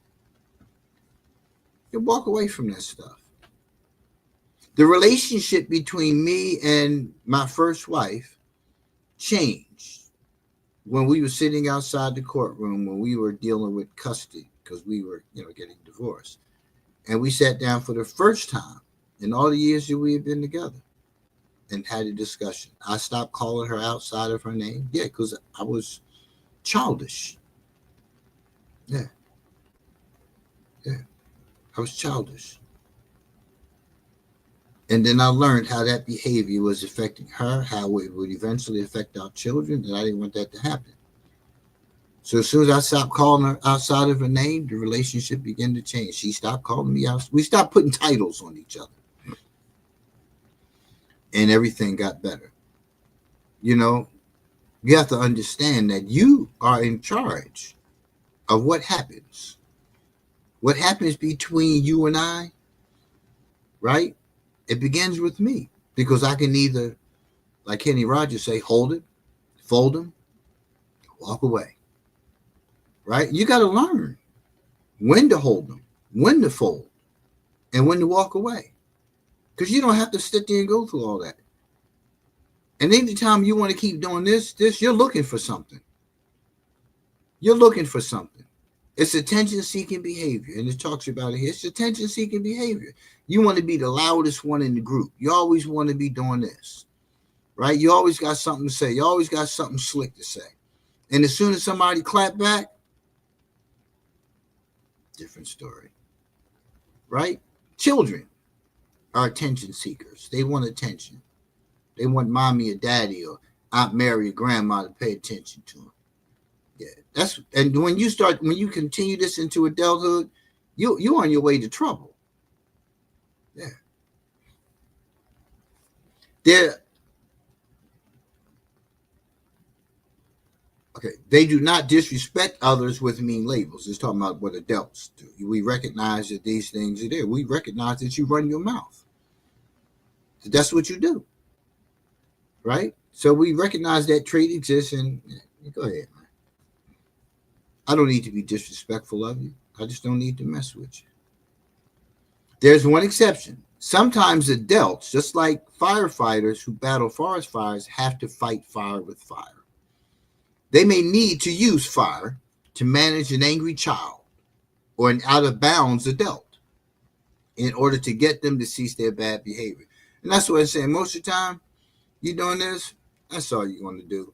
You walk away from that stuff. The relationship between me and my first wife changed when we were sitting outside the courtroom when we were dealing with custody because we were, getting divorced. And we sat down for the first time in all the years that we had been together and had a discussion. I stopped calling her outside of her name. Yeah, because I was childish. Yeah. I was childish. And then I learned how that behavior was affecting her, how it would eventually affect our children, and I didn't want that to happen. So as soon as I stopped calling her outside of her name, the relationship began to change. She stopped calling me out. We stopped putting titles on each other. And everything got better. You have to understand that you are in charge of what happens. What happens between you and I, right? It begins with me because I can either, like Kenny Rogers say, hold it, fold them, walk away. right? You got to learn when to hold them, when to fold, and when to walk away. Because you don't have to sit there and go through all that. And anytime you want to keep doing this, you're looking for something. You're looking for something. It's attention-seeking behavior, and it talks about it here. It's attention-seeking behavior. You want to be the loudest one in the group. You always want to be doing this, right? You always got something to say. You always got something slick to say. And as soon as somebody clap back, different story, right? Children are attention seekers. They want attention. They want mommy or daddy or Aunt Mary or grandma to pay attention to them. Yeah, and when you continue this into adulthood, you're on your way to trouble. Yeah. They do not disrespect others with mean labels. It's talking about what adults do. We recognize that these things are there. We recognize that you run your mouth. That's what you do. Right? So we recognize that trait exists, and go ahead, man. I don't need to be disrespectful of you. I just don't need to mess with you. There's one exception. Sometimes adults, just like firefighters who battle forest fires, have to fight fire with fire. They may need to use fire to manage an angry child or an out-of-bounds adult in order to get them to cease their bad behavior. And that's what I'm saying. Most of the time, you're doing this, that's all you're going to do.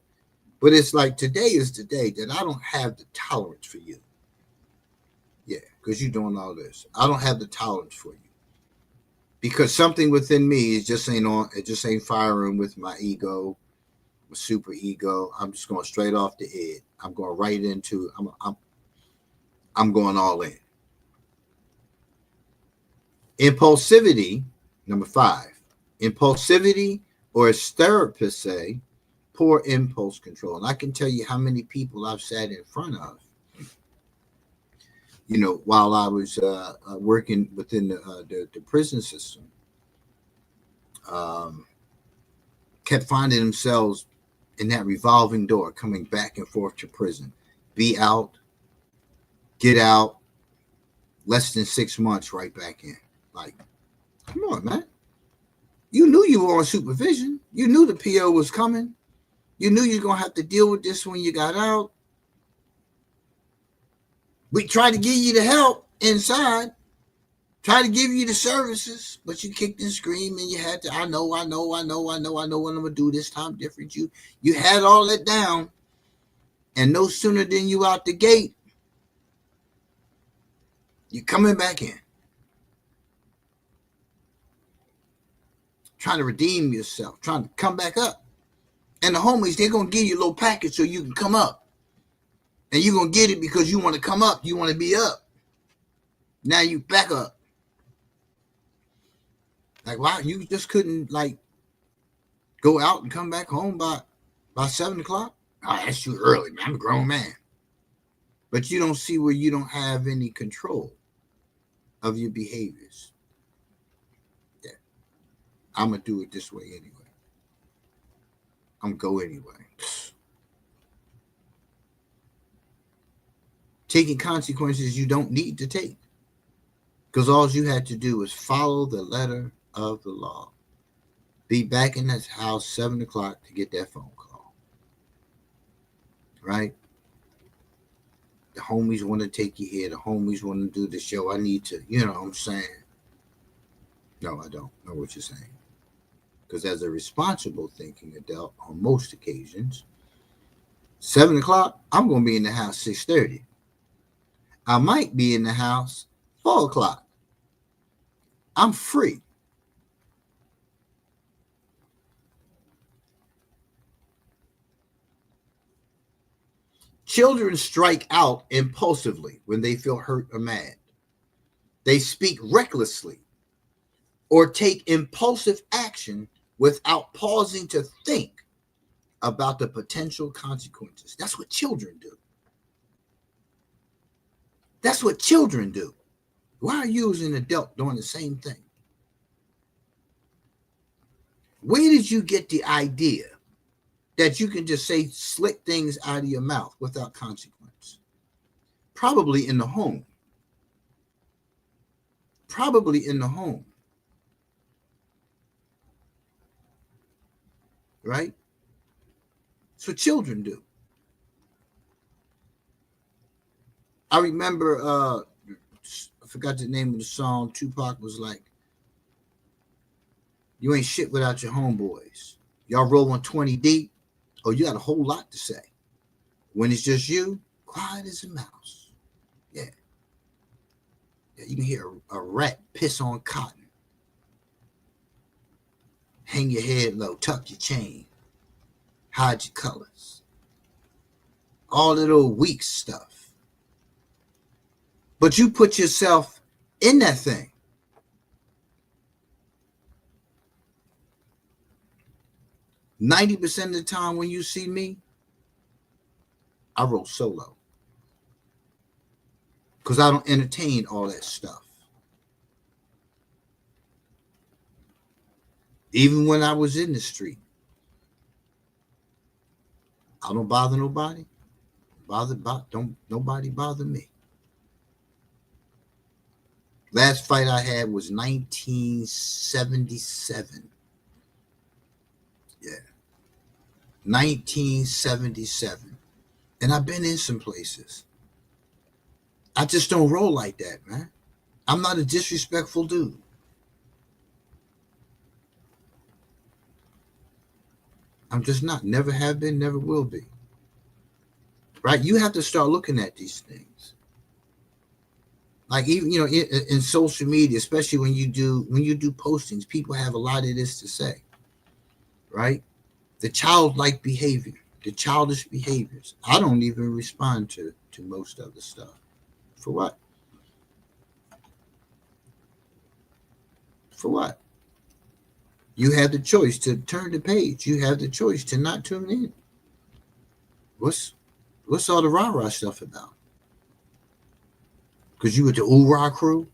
But it's like today is the day that I don't have the tolerance for you. Yeah, because you're doing all this. I don't have the tolerance for you. Because something within me is just ain't firing with my ego, my super ego. I'm just going straight off the head. I'm going right into, I'm going all in. Impulsivity, number 5. Impulsivity, or as therapists say, poor impulse control. And I can tell you how many people I've sat in front of, while I was working within the prison system, kept finding themselves in that revolving door, coming back and forth to prison. Be out, get out, less than 6 months, right back in. Like, come on, man. You knew you were on supervision. You knew the PO was coming. You knew you were going to have to deal with this when you got out. We tried to give you the help inside, tried to give you the services, but you kicked and screamed and you had to, I know what I'm going to do this time different. You had all that down, and no sooner than you out the gate, you coming back in. Trying to redeem yourself, trying to come back up. And the homies, they're going to give you a little package so you can come up. And you're going to get it because you want to come up. You want to be up. Now you back up. Like, wow, you just couldn't, go out and come back home by 7 o'clock? Oh, that's too early, man. I'm a grown man. But you don't see where you don't have any control of your behaviors. Yeah. I'm going to do it this way anyway. I'm going to go anyway. Taking consequences you don't need to take. Because all you had to do was follow the letter of the law. Be back in that house 7 o'clock to get that phone call. Right? The homies want to take you here. The homies want to do the show. I need to, you know what I'm saying? No, I don't know what you're saying. Because as a responsible thinking adult, on most occasions, 7 o'clock, I'm going to be in the house 6:30. I might be in the house 4 o'clock. I'm free. Children strike out impulsively when they feel hurt or mad. They speak recklessly or take impulsive action without pausing to think about the potential consequences. That's what children do. That's what children do. Why are you as an adult doing the same thing? Where did you get the idea that you can just say slick things out of your mouth without consequence? Probably in the home. Probably in the home. Right? That's what children do. I remember, I forgot the name of the song. Tupac was like, you ain't shit without your homeboys. Y'all roll on 20 deep. Oh, you got a whole lot to say. When it's just you, quiet as a mouse. Yeah. You can hear a rat piss on cotton. Hang your head low, tuck your chain, hide your colors. All that old weak stuff. But you put yourself in that thing. %90 of the time when you see me, I roll solo. Because I don't entertain all that stuff. Even when I was in the street, I don't bother nobody. Don't nobody bother me. Last fight I had was 1977. Yeah. 1977. And I've been in some places. I just don't roll like that, man. I'm not a disrespectful dude. I'm just not. Never have been, never will be. Right? You have to start looking at these things. Like even, in social media, especially when you do postings, people have a lot of this to say. Right? The childlike behavior, the childish behaviors. I don't even respond to most of the stuff. For what? For what? You have the choice to turn the page. You have the choice to not tune in. What's all the rah-rah stuff about? Because you with the oorah crew?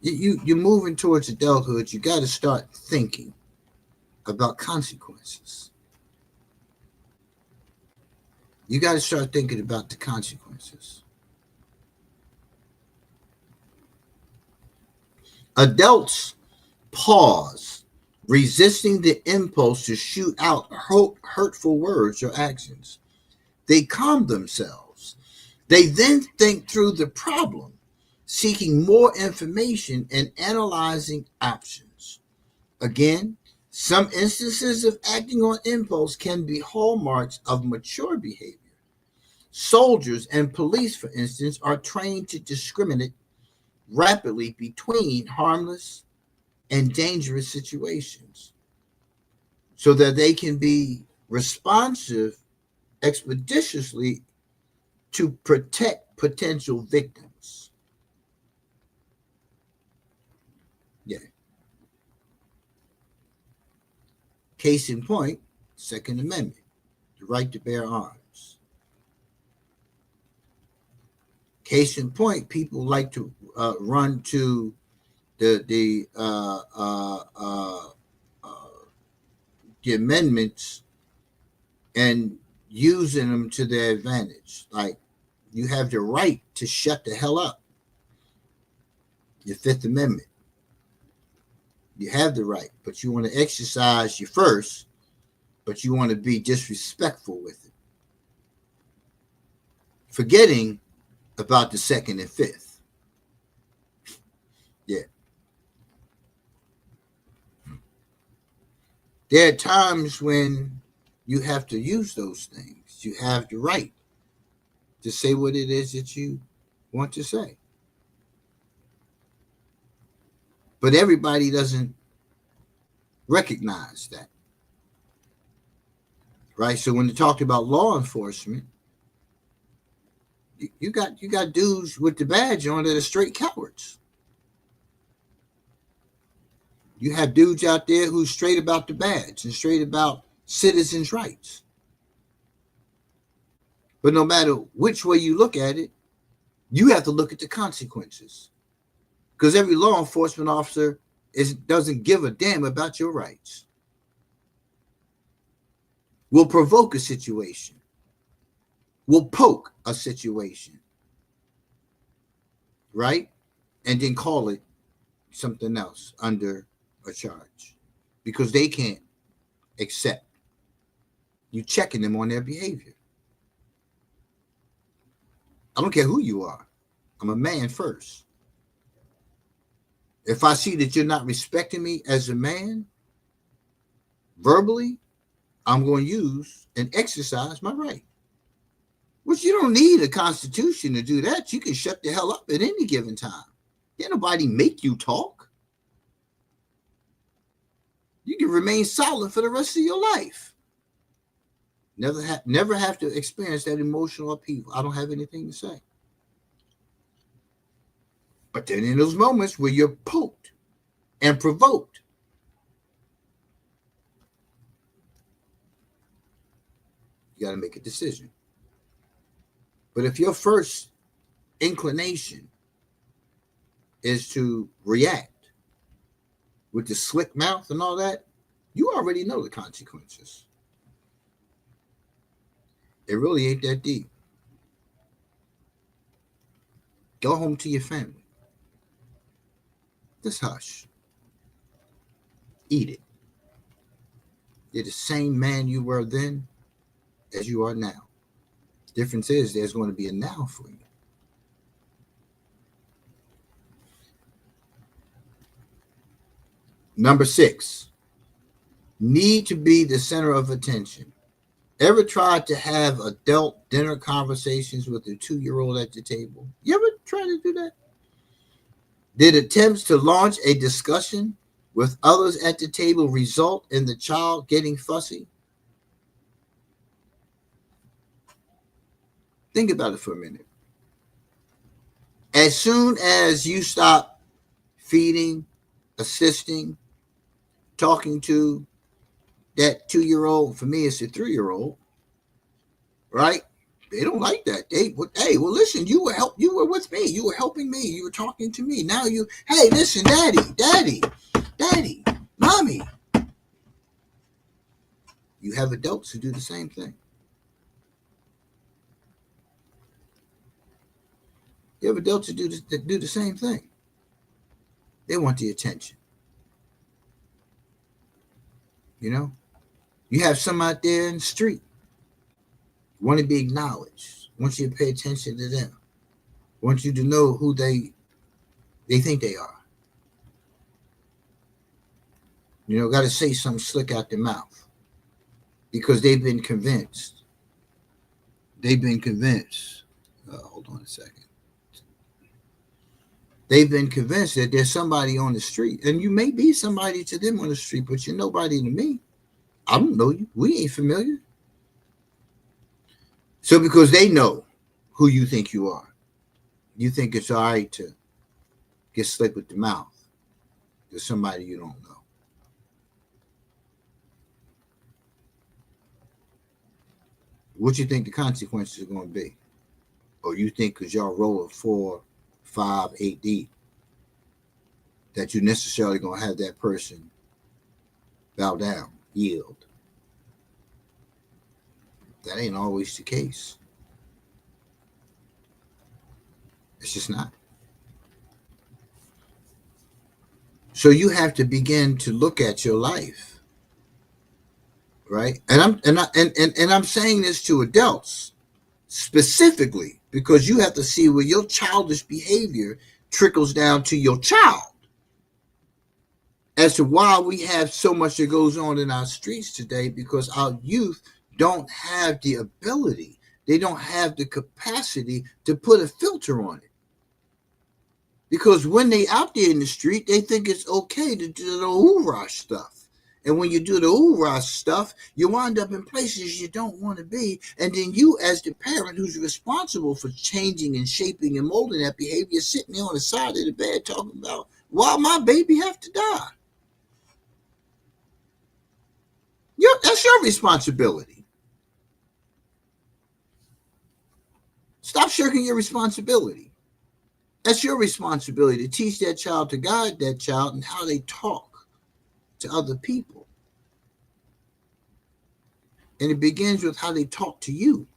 You're moving towards adulthood. You got to start thinking about consequences. You got to start thinking about the consequences. Adults pause, resisting the impulse to shoot out hurtful words or actions. They calm themselves. They then think through the problem, seeking more information and analyzing options. Again, some instances of acting on impulse can be hallmarks of mature behavior. Soldiers and police, for instance, are trained to discriminate rapidly between harmless and dangerous situations so that they can be responsive expeditiously to protect potential victims. Yeah. Case in point, Second Amendment, the right to bear arms. Case in point, people like to run to the amendments and using them to their advantage. Like, you have the right to shut the hell up. Your Fifth Amendment. You have the right, but you want to exercise your first, but you want to be disrespectful with it. Forgetting about the second and fifth. Yeah. There are times when you have to use those things. You have the right to say what it is that you want to say. But everybody doesn't recognize that. Right? So when they talked about law enforcement, you got dudes with the badge on that are straight cowards. You have dudes out there who's straight about the badge and straight about citizens' rights. But no matter which way you look at it, you have to look at the consequences. Because every law enforcement officer doesn't give a damn about your rights. Will provoke a situation. will poke a situation, right? And then call it something else under a charge because they can't accept you checking them on their behavior. I don't care who you are. I'm a man first. If I see that you're not respecting me as a man verbally, I'm going to use and exercise my right. Which you don't need a constitution to do that. You can shut the hell up at any given time. Can't nobody make you talk. You can remain silent for the rest of your life. Never have to experience that emotional upheaval. I don't have anything to say. But then in those moments where you're poked and provoked, you got to make a decision. But if your first inclination is to react with the slick mouth and all that, you already know the consequences. It really ain't that deep. Go home to your family. Just hush. Eat it. You're the same man you were then as you are now. Difference is there's going to be a now for you. Number 6, need to be the center of attention. Ever tried to have adult dinner conversations with a 2-year-old at the table? You ever try to do that? Did attempts to launch a discussion with others at the table result in the child getting fussy? Think about it for a minute. As soon as you stop feeding, assisting, talking to that 2-year-old, for me, it's a 3-year-old, right? They don't like that. Hey, well, listen, you were with me. You were helping me. You were talking to me. Now hey, listen, daddy, mommy. You have adults who do the same thing. You have adults who do the same thing. They want the attention. You know? You have some out there in the street want to be acknowledged, want you to pay attention to them, want you to know who they think they are. You know, got to say something slick out their mouth because they've been convinced. Hold on a second. They've been convinced that there's somebody on the street, and you may be somebody to them on the street, but you're nobody to me. I don't know you. We ain't familiar. So because they know who you think you are, you think it's all right to get slick with the mouth to somebody you don't know. What you think the consequences are going to be? Or you think because y'all roll a 4, 5, 8 deep that you necessarily going to have that person bow down, yield? That ain't always the case. It's just not. So you have to begin to look at your life, right? And I'm saying this to adults specifically because you have to see where your childish behavior trickles down to your child as to why we have so much that goes on in our streets today, because our youth don't have the ability, they don't have the capacity to put a filter on it. Because when they out there in the street, they think it's okay to do the hoorah stuff. And when you do the hoorah stuff, you wind up in places you don't want to be. And then you, as the parent who's responsible for changing and shaping and molding that behavior, sitting there on the side of the bed talking about, why my baby have to die? That's your responsibility. Stop shirking your responsibility. That's your responsibility to teach that child, to guide that child, and how they talk to other people. And it begins with how they talk to you.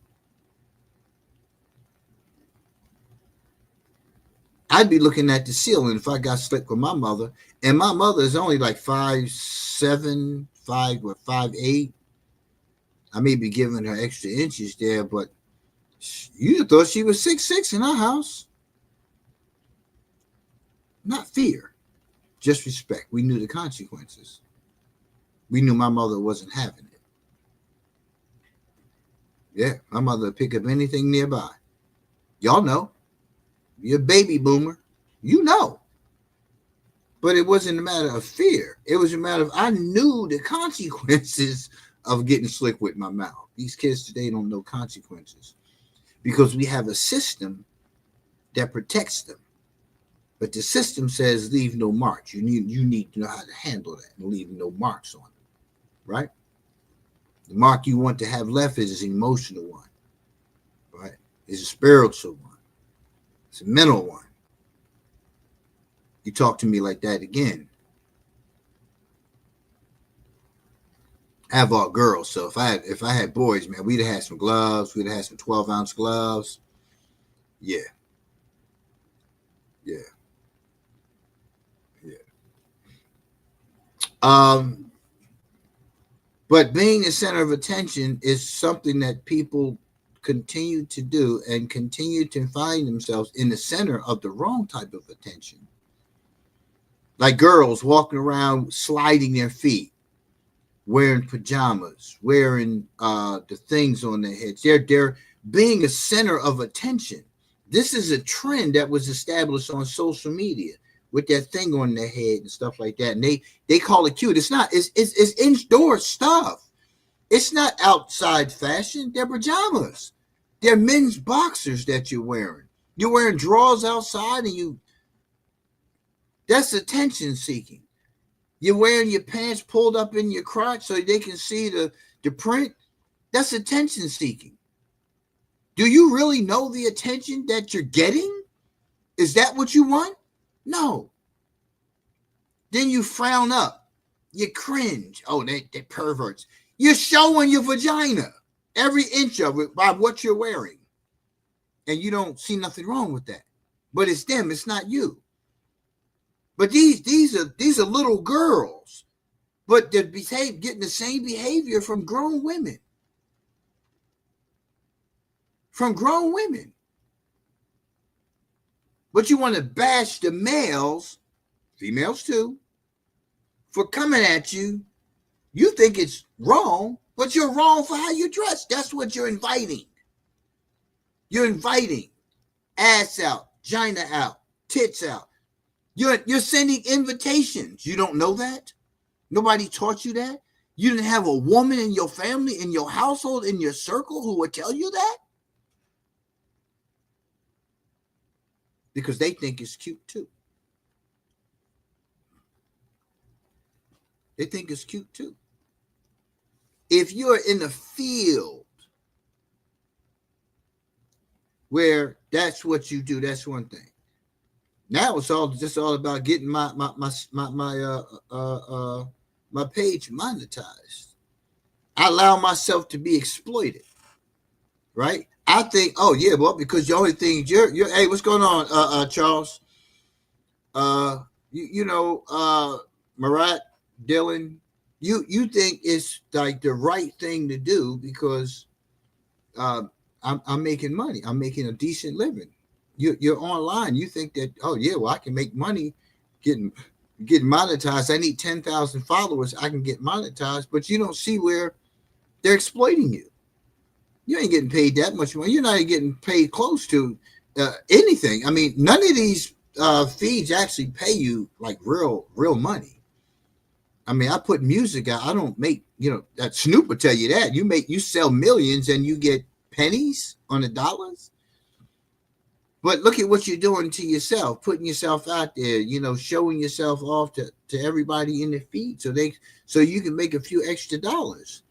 I'd be looking at the ceiling if I got slick with my mother. And my mother is only like 5'7", 5'8". I may be giving her extra inches there, but you thought she was 6'6" in our house. Not fear, just respect. We knew the consequences. We knew my mother wasn't having it. Yeah, my mother would pick up anything nearby. Y'all know. You're a baby boomer. You know. But it wasn't a matter of fear. It was a matter of I knew the consequences of getting slick with my mouth. These kids today don't know consequences because we have a system that protects them. But the system says leave no marks. You need to know how to handle that and leave no marks on it, right? The mark you want to have left is an emotional one, right? It's a spiritual one. It's a mental one. You talk to me like that again. I have all girls, so if I had boys, man, we'd have had some gloves. We'd have had some 12-ounce gloves. Yeah. But being the center of attention is something that people continue to do and continue to find themselves in the center of the wrong type of attention. Like girls walking around sliding their feet, wearing pajamas, wearing the things on their heads. They're being a center of attention. This is a trend that was established on social media with that thing on their head and stuff like that. And they call it cute. It's not. It's indoor stuff. It's not outside fashion. They're pajamas. They're men's boxers that you're wearing. You're wearing drawers outside and that's attention seeking. You're wearing your pants pulled up in your crotch so they can see the print. That's attention seeking. Do you really know the attention that you're getting? Is that what you want? No. Then you frown up. You cringe. Oh, they perverts. You're showing your vagina, every inch of it, by what you're wearing. And you don't see nothing wrong with that. But it's them, it's not you. But these are little girls, but they're getting the same behavior from grown women. From grown women. But you want to bash the males, females too, for coming at you. You think it's wrong, but you're wrong for how you dress. That's what you're inviting. You're inviting ass out, vagina out, tits out. You're sending invitations. You don't know that? Nobody taught you that? You didn't have a woman in your family, in your household, in your circle who would tell you that? Because they think it's cute too. They think it's cute too. If you're in a field where that's what you do, that's one thing. Now it's all about getting my page monetized. I allow myself to be exploited, right? I think, oh yeah, well, because the only thing you're hey, what's going on, Charles? Marat, Dylan, you think it's like the right thing to do because I'm making money. I'm making a decent living. You're online. You think that, oh yeah, well, I can make money getting monetized. I need 10,000 followers. I can get monetized, but you don't see where they're exploiting you. You ain't getting paid that much money. You're not even getting paid close to anything. I mean, none of these feeds actually pay you like real money. I mean, I put music out. I don't make, that Snoop will tell you that. You sell millions and you get pennies on the dollars. But look at what you're doing to yourself, putting yourself out there, showing yourself off to everybody in the feed so you can make a few extra dollars.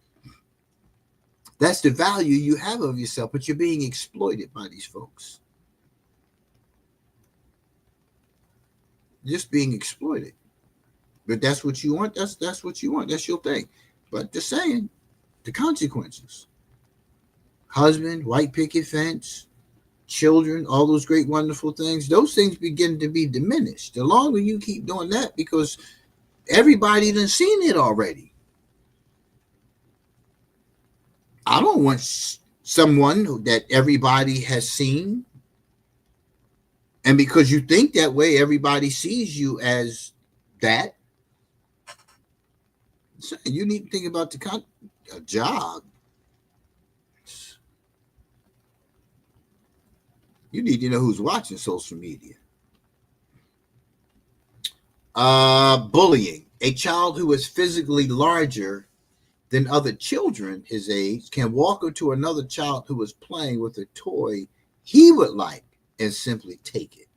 That's the value you have of yourself, but you're being exploited by these folks. Just being exploited. But that's what you want. That's what you want. That's your thing. But just saying, the consequences. Husband, white picket fence, children, all those great, wonderful things, those things begin to be diminished. The longer you keep doing that, because everybody done seen it already. I don't want someone that everybody has seen. And because you think that way, everybody sees you as that. So you need to think about a job. You need to know who's watching social media. Bullying. A child who is physically larger than other children his age can walk up to another child who is playing with a toy he would like and simply take it.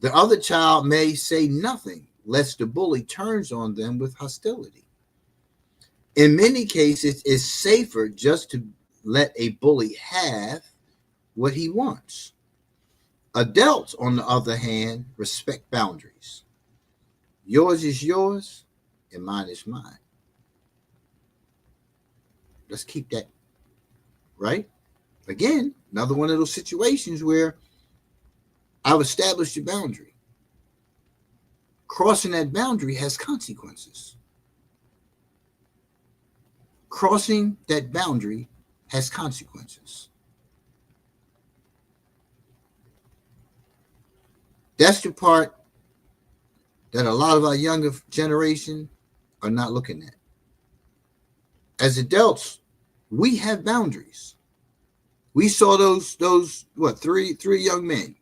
The other child may say nothing, lest the bully turns on them with hostility. In many cases, it's safer just to let a bully have what he wants. Adults, on the other hand, respect boundaries. Yours is yours, and mine is mine. Let's keep that right. Again, another one of those situations where I've established a boundary. Crossing that boundary has consequences. Crossing that boundary has consequences. That's the part that a lot of our younger generation are not looking at. As adults, we have boundaries. We saw those three young men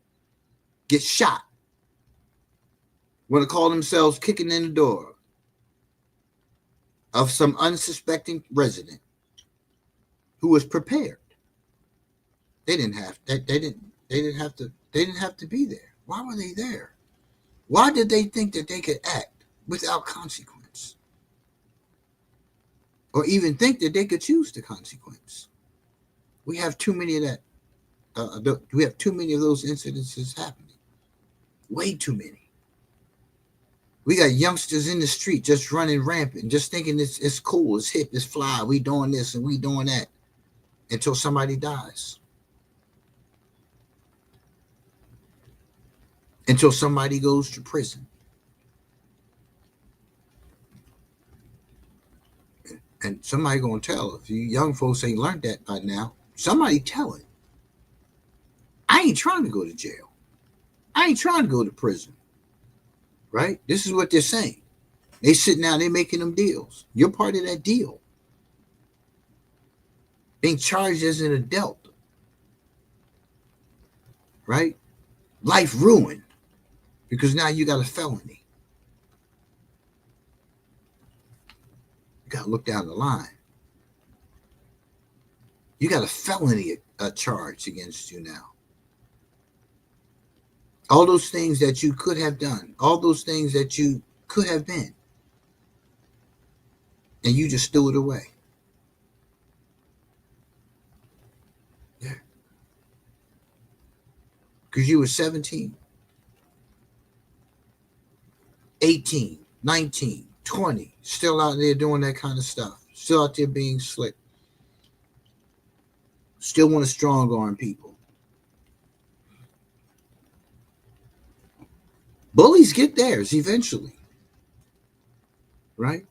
get shot. Want to call themselves kicking in the door of some unsuspecting resident who was prepared. They didn't have to be there. Why were they there? Why did they think that they could act without consequence? Or even think that they could choose the consequence? We have too many of that. We have too many of those incidences happening. Way too many. We got youngsters in the street just running rampant, just thinking it's cool, it's hip, it's fly. We doing this and we doing that until somebody dies. Until somebody goes to prison. And somebody gonna tell. If you young folks ain't learned that by now, somebody tell it. I ain't trying to go to jail. I ain't trying to go to prison. Right? This is what they're saying. They sitting down, they making them deals. You're part of that deal. Being charged as an adult. Right? Life ruined. Because now you got a felony. You got to look down the line. You got a felony charge against you now. All those things that you could have done. All those things that you could have been. And you just threw it away. Yeah. Because you were 17, 18, 19, 20, still out there doing that kind of stuff. Still out there being slick. Still want to strong arm people. Bullies get theirs eventually. Right?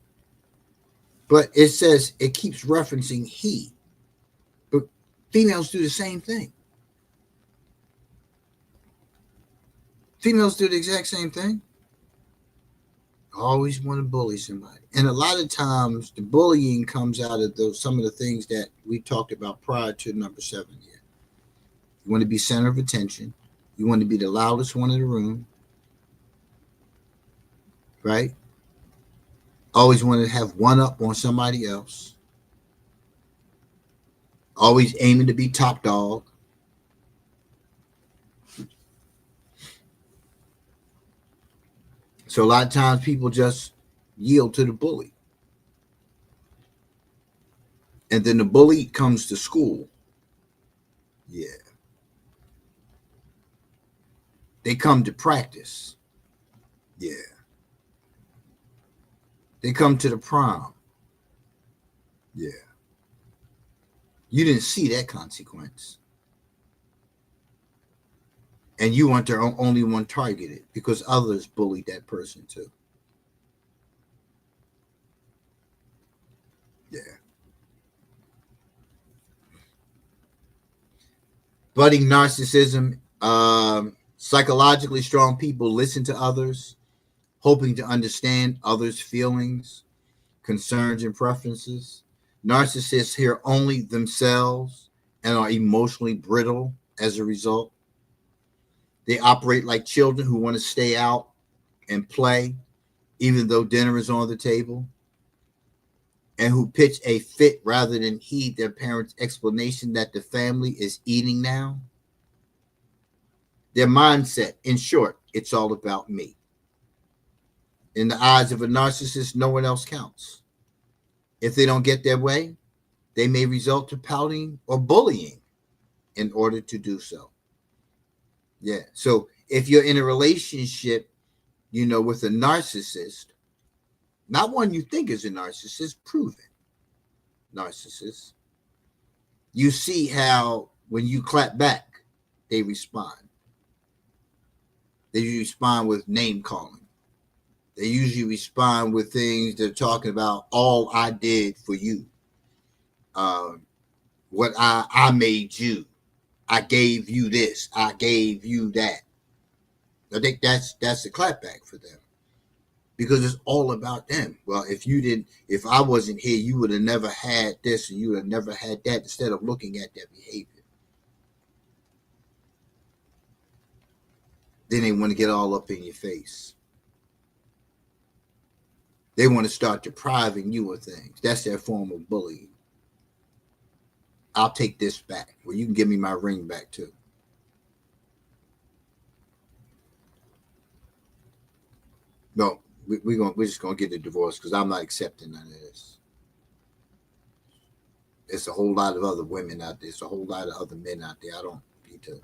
But it says, it keeps referencing he. But females do the same thing. Females do the exact same thing. Always want to bully somebody. And a lot of times the bullying comes out of some of the things that we talked about prior to number 7 here. You want to be center of attention. You want to be the loudest one in the room. Right? Always want to have one up on somebody else. Always aiming to be top dog. So a lot of times people just yield to the bully. And then the bully comes to school. Yeah. They come to practice. Yeah. They come to the prom. Yeah. You didn't see that consequence. And you want the only one targeted because others bullied that person too. Yeah. Budding narcissism. Psychologically strong people listen to others, hoping to understand others' feelings, concerns, and preferences. Narcissists hear only themselves and are emotionally brittle as a result. They operate like children who want to stay out and play, even though dinner is on the table, and who pitch a fit rather than heed their parents' explanation that the family is eating now. Their mindset, in short, it's all about me. In the eyes of a narcissist, no one else counts. If they don't get their way, they may resort to pouting or bullying in order to do so. Yeah. So if you're in a relationship, with a narcissist, not one you think is a narcissist, proven narcissist, you see how when you clap back, they respond. They usually respond with name calling. They usually respond with things they're talking about. All I did for you, um, what I made you, I gave you this, I gave you that. I think that's a clapback for them because it's all about them. Well, if I wasn't here, you would have never had this, and you would have never had that. Instead of looking at their behavior, then they want to get all up in your face. They want to start depriving you of things. That's their form of bullying. I'll take this back. Well, you can give me my ring back too. No, we're just gonna get a divorce because I'm not accepting none of this. There's a whole lot of other women out there. There's a whole lot of other men out there. I don't need to.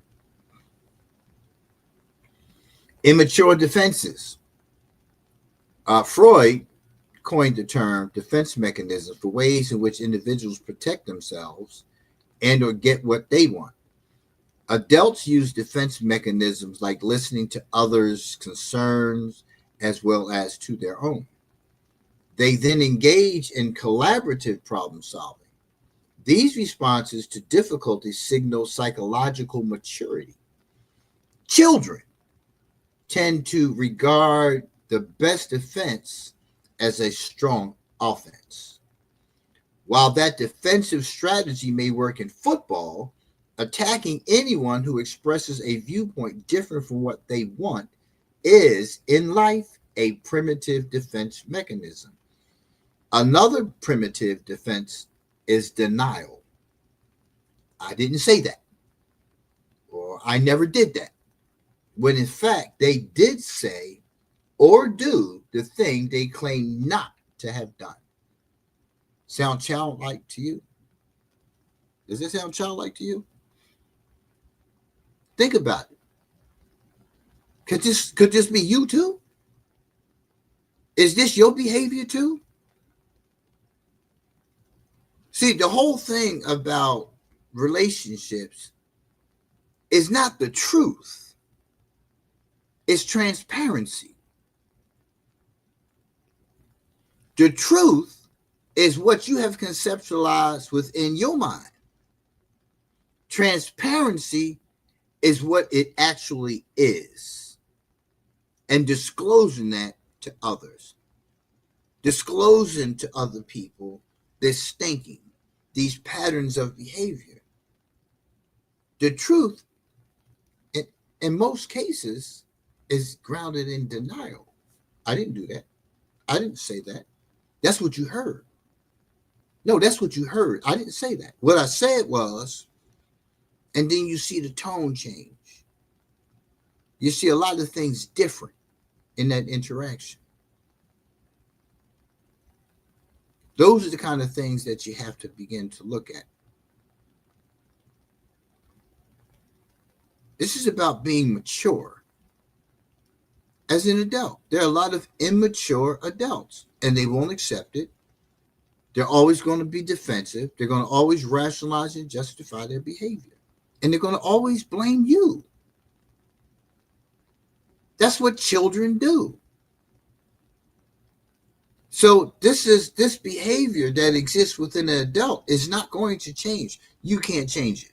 Immature defenses. Freud coined the term defense mechanisms for ways in which individuals protect themselves and or get what they want. Adults use defense mechanisms like listening to others' concerns as well as to their own. They then engage in collaborative problem solving. These responses to difficulties signal psychological maturity. Children tend to regard the best defense as a strong offense. While that defensive strategy may work in football, attacking anyone who expresses a viewpoint different from what they want is, in life, a primitive defense mechanism. Another primitive defense is denial. I didn't say that, or I never did that, when in fact they did say or do the thing they claim not to have done. Sound childlike to you? Does this sound childlike to you? Think about it. Could this be you too? Is this your behavior too? See, the whole thing about relationships is not the truth. It's transparency. The truth is what you have conceptualized within your mind. Transparency is what it actually is. And disclosing that to others. Disclosing to other people this thinking, these patterns of behavior. The truth, in most cases, is grounded in denial. I didn't do that. I didn't say that. That's what you heard. No, that's what you heard. I didn't say that. What I said was, and then you see the tone change. You see a lot of things different in that interaction. Those are the kind of things that you have to begin to look at. This is about being mature as an adult. There are a lot of immature adults, and they won't accept it. They're always going to be defensive. They're going to always rationalize and justify their behavior. And they're going to always blame you. That's what children do. So this behavior that exists within an adult is not going to change. You can't change it.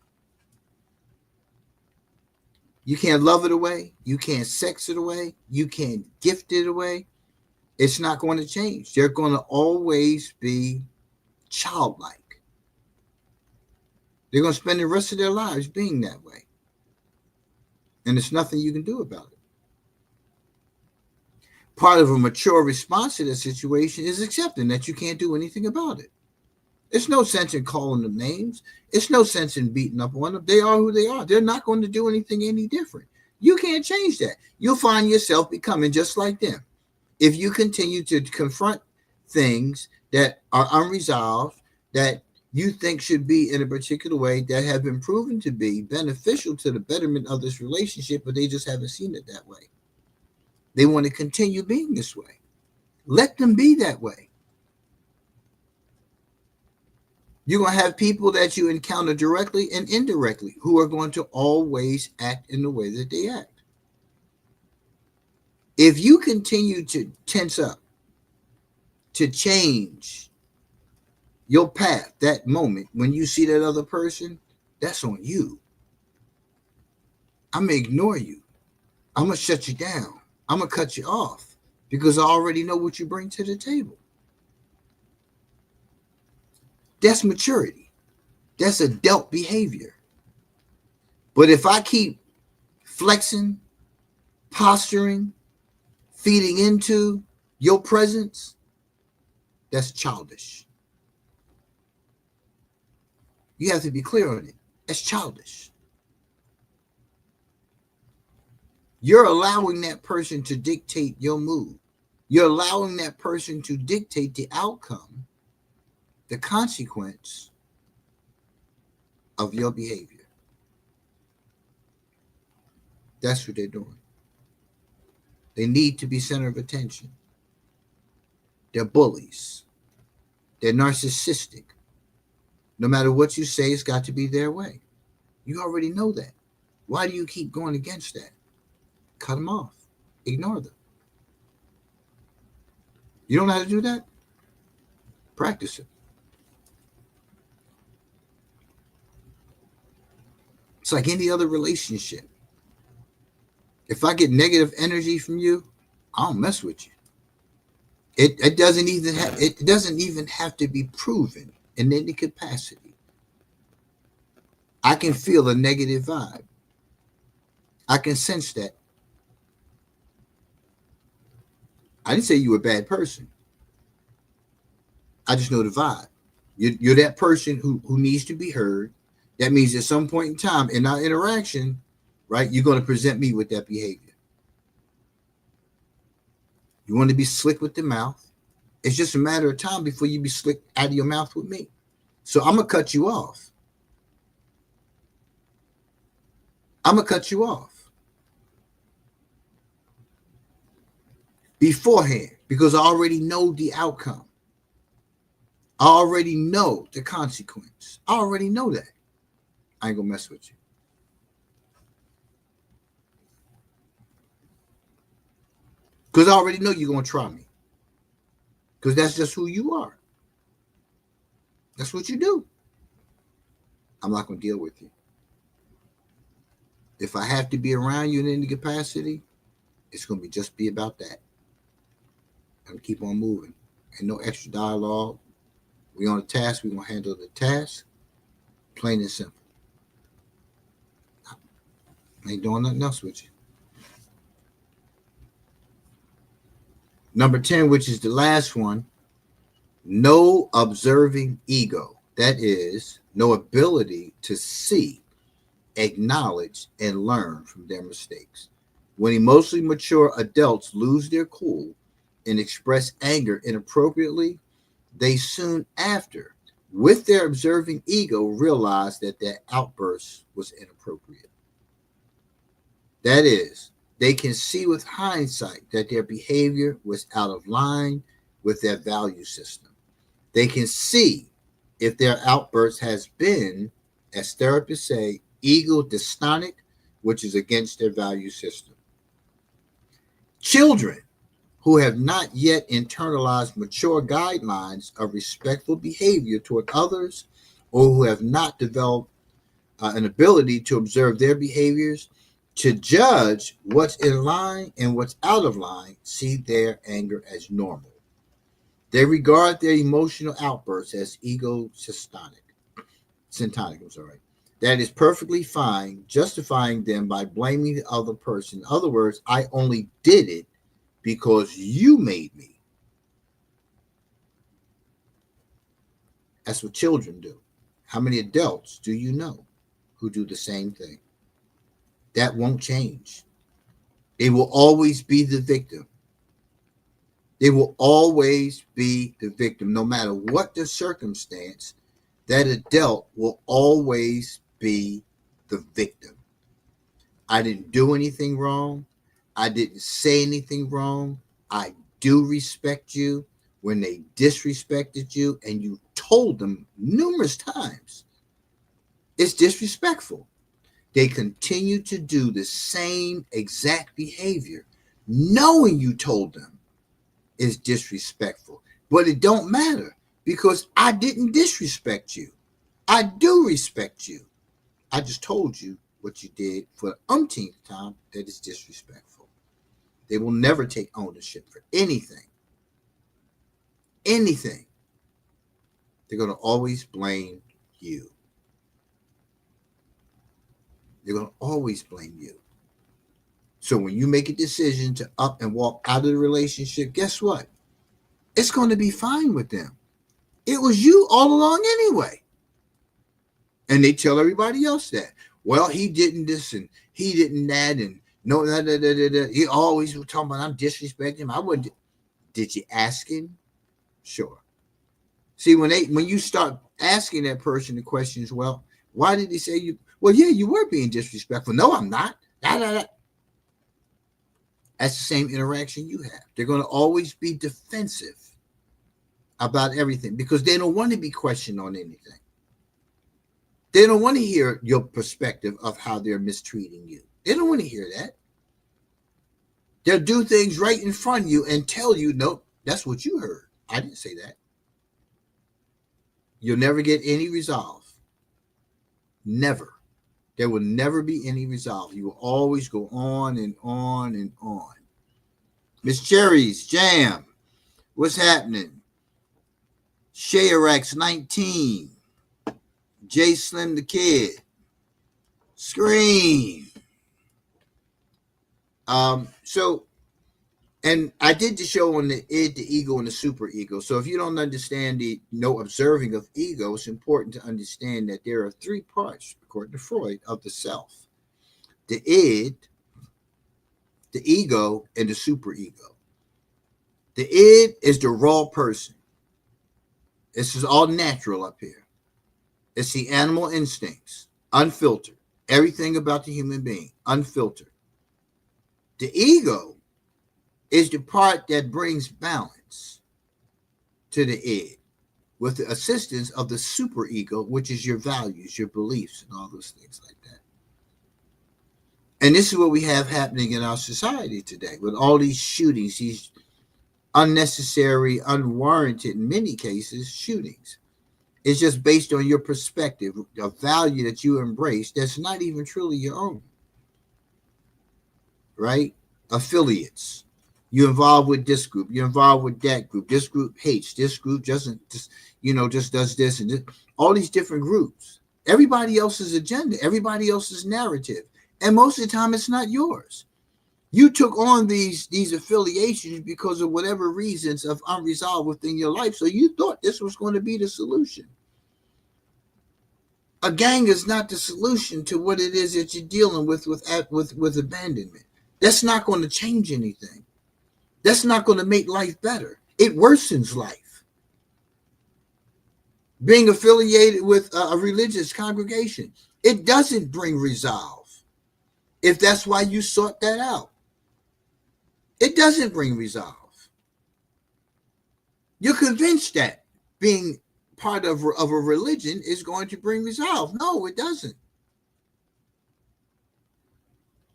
You can't love it away. You can't sex it away. You can't gift it away. It's not going to change. They're going to always be childlike. They're going to spend the rest of their lives being that way. And there's nothing you can do about it. Part of a mature response to that situation is accepting that you can't do anything about it. There's no sense in calling them names. It's no sense in beating up on them. They are who they are. They're not going to do anything any different. You can't change that. You'll find yourself becoming just like them. If you continue to confront things that are unresolved, that you think should be in a particular way, that have been proven to be beneficial to the betterment of this relationship, but they just haven't seen it that way. They want to continue being this way. Let them be that way. You're going to have people that you encounter directly and indirectly who are going to always act in the way that they act. If you continue to tense up, to change your path that moment when you see that other person, that's on you. I'm going to ignore you. I'm going to shut you down. I'm going to cut you off because I already know what you bring to the table. That's maturity. That's adult behavior. But if I keep flexing, posturing, feeding into your presence, that's childish. You have to be clear on it. That's childish. You're allowing that person to dictate your mood. You're allowing that person to dictate the outcome, the consequence of your behavior. That's what they're doing. They need to be center of attention. They're bullies. They're narcissistic. No matter what you say, it's got to be their way. You already know that. Why do you keep going against that? Cut them off. Ignore them. You don't know how to do that? Practice it. It's like any other relationship. If I get negative energy from you, I don't mess with you. It doesn't even have to be proven in any capacity. I can feel a negative vibe. I can sense that. I didn't say you were a bad person. I just know the vibe. You're that person who needs to be heard. That means at some point in time in our interaction, right, you're going to present me with that behavior. You want to be slick with the mouth. It's just a matter of time before you be slick out of your mouth with me. So I'm going to cut you off. I'm going to cut you off beforehand because I already know the outcome. I already know the consequence. I already know that. I ain't going to mess with you. Because I already know you're going to try me. Because that's just who you are. That's what you do. I'm not going to deal with you. If I have to be around you in any capacity, it's going to just be about that. I'm going to keep on moving. And no extra dialogue. We on a task. We're going to handle the task. Plain and simple. I ain't doing nothing else with you. Number 10, which is the last one, no observing ego. That is, no ability to see, acknowledge, and learn from their mistakes. When emotionally mature adults lose their cool and express anger inappropriately, they soon after, with their observing ego, realize that their outburst was inappropriate. That is, they can see with hindsight that their behavior was out of line with their value system. They can see if their outburst has been, as therapists say, ego dystonic, which is against their value system. Children who have not yet internalized mature guidelines of respectful behavior toward others, or who have not developed an ability to observe their behaviors, to judge what's in line and what's out of line, see their anger as normal. They regard their emotional outbursts as syntonic, I'm sorry. That is perfectly fine, justifying them by blaming the other person. In other words, I only did it because you made me. That's what children do. How many adults do you know who do the same thing? That won't change. They will always be the victim. They will always be the victim, no matter what the circumstance. That adult will always be the victim. I didn't do anything wrong. I didn't say anything wrong. I do respect you when they disrespected you, and you told them numerous times it's disrespectful. They continue to do the same exact behavior, knowing you told them it's disrespectful. But it don't matter because I didn't disrespect you. I do respect you. I just told you what you did for the umpteenth time that is disrespectful. They will never take ownership for anything. Anything. They're going to always blame you. They're going to always blame you. So when you make a decision to up and walk out of the relationship, guess what? It's going to be fine with them. It was you all along anyway. And they tell everybody else that. Well, he didn't this and he didn't that and no, he always was talking about I'm disrespecting him. I wouldn't. Did you ask him? Sure. See, when you start asking that person the questions, well, why did he say you? Well, yeah, you were being disrespectful. No, I'm not. That's the same interaction you have. They're going to always be defensive about everything because they don't want to be questioned on anything. They don't want to hear your perspective of how they're mistreating you. They don't want to hear that. They'll do things right in front of you and tell you, nope, that's what you heard. I didn't say that. You'll never get any resolve. Never. There will never be any resolve. You will always go on and on and on. Miss Cherry's Jam. What's happening? Shayrax 19. J Slim the Kid. Scream. And I did the show on the id, the ego, and the super ego. So if you don't understand the observing of ego, it's important to understand that there are three parts, according to Freud, of the self: the id, the ego, and the super ego. The id is the raw person. This is all natural up here. It's the animal instincts, unfiltered. Everything about the human being, unfiltered. The ego is the part that brings balance to the id with the assistance of the superego, which is your values, your beliefs, and all those things like that. And this is what we have happening in our society today with all these shootings, these unnecessary, unwarranted, in many cases, shootings. It's just based on your perspective, a value that you embrace that's not even truly your own. Right? Affiliates. You're involved with this group. You're involved with that group. This group hates. This group doesn't just does this and this. All these different groups. Everybody else's agenda. Everybody else's narrative. And most of the time, it's not yours. You took on these affiliations because of whatever reasons of unresolved within your life. So you thought this was going to be the solution. A gang is not the solution to what it is that you're dealing with abandonment. That's not going to change anything. That's not going to make life better. It worsens life. Being affiliated with a religious congregation, it doesn't bring resolve. If that's why you sought that out, it doesn't bring resolve. You're convinced that being part of a religion is going to bring resolve. No, it doesn't.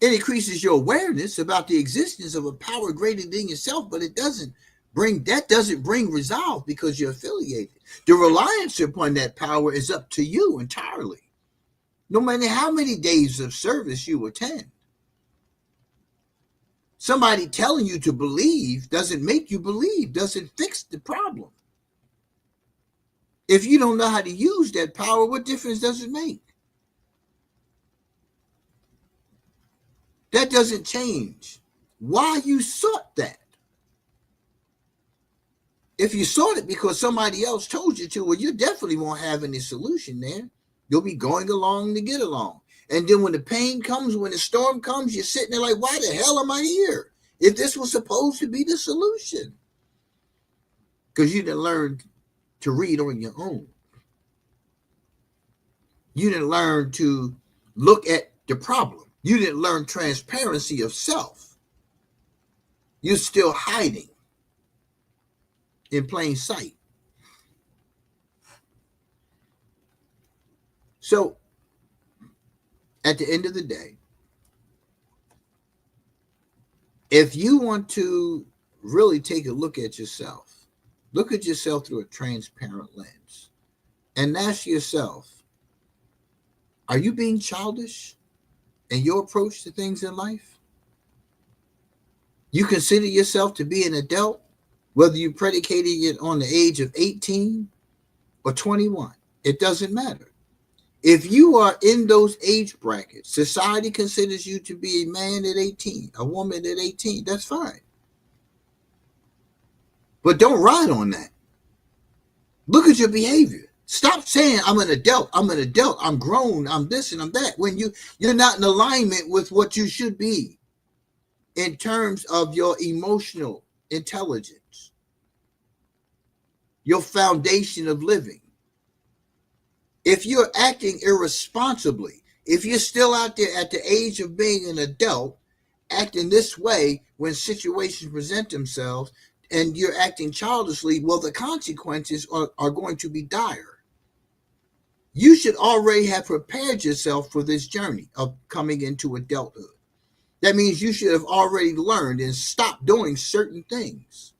It increases your awareness about the existence of a power greater than yourself, but it doesn't bring resolve because you're affiliated. The reliance upon that power is up to you entirely. No matter how many days of service you attend. Somebody telling you to believe doesn't make you believe, doesn't fix the problem. If you don't know how to use that power, what difference does it make? That doesn't change why you sought that. If you sought it because somebody else told you to, well, you definitely won't have any solution there. You'll be going along to get along. And then when the pain comes, when the storm comes, you're sitting there like, why the hell am I here? If this was supposed to be the solution. Because you didn't learn to read on your own. You didn't learn to look at the problem. You didn't learn transparency of self. You're still hiding in plain sight. So, at the end of the day, if you want to really take a look at yourself through a transparent lens and ask yourself, are you being childish in your approach to things in life? You consider yourself to be an adult, whether you predicated it on the age of 18 or 21. It doesn't matter. If you are in those age brackets, society considers you to be a man at 18, a woman at 18, that's fine. But don't ride on that. Look at your behavior. Stop saying I'm an adult, I'm grown, I'm this and I'm that, when you're not in alignment with what you should be in terms of your emotional intelligence, your foundation of living. If you're acting irresponsibly, if you're still out there at the age of being an adult, acting this way when situations present themselves, and you're acting childishly, well, the consequences are going to be dire. You should already have prepared yourself for this journey of coming into adulthood. That means you should have already learned and stopped doing certain things.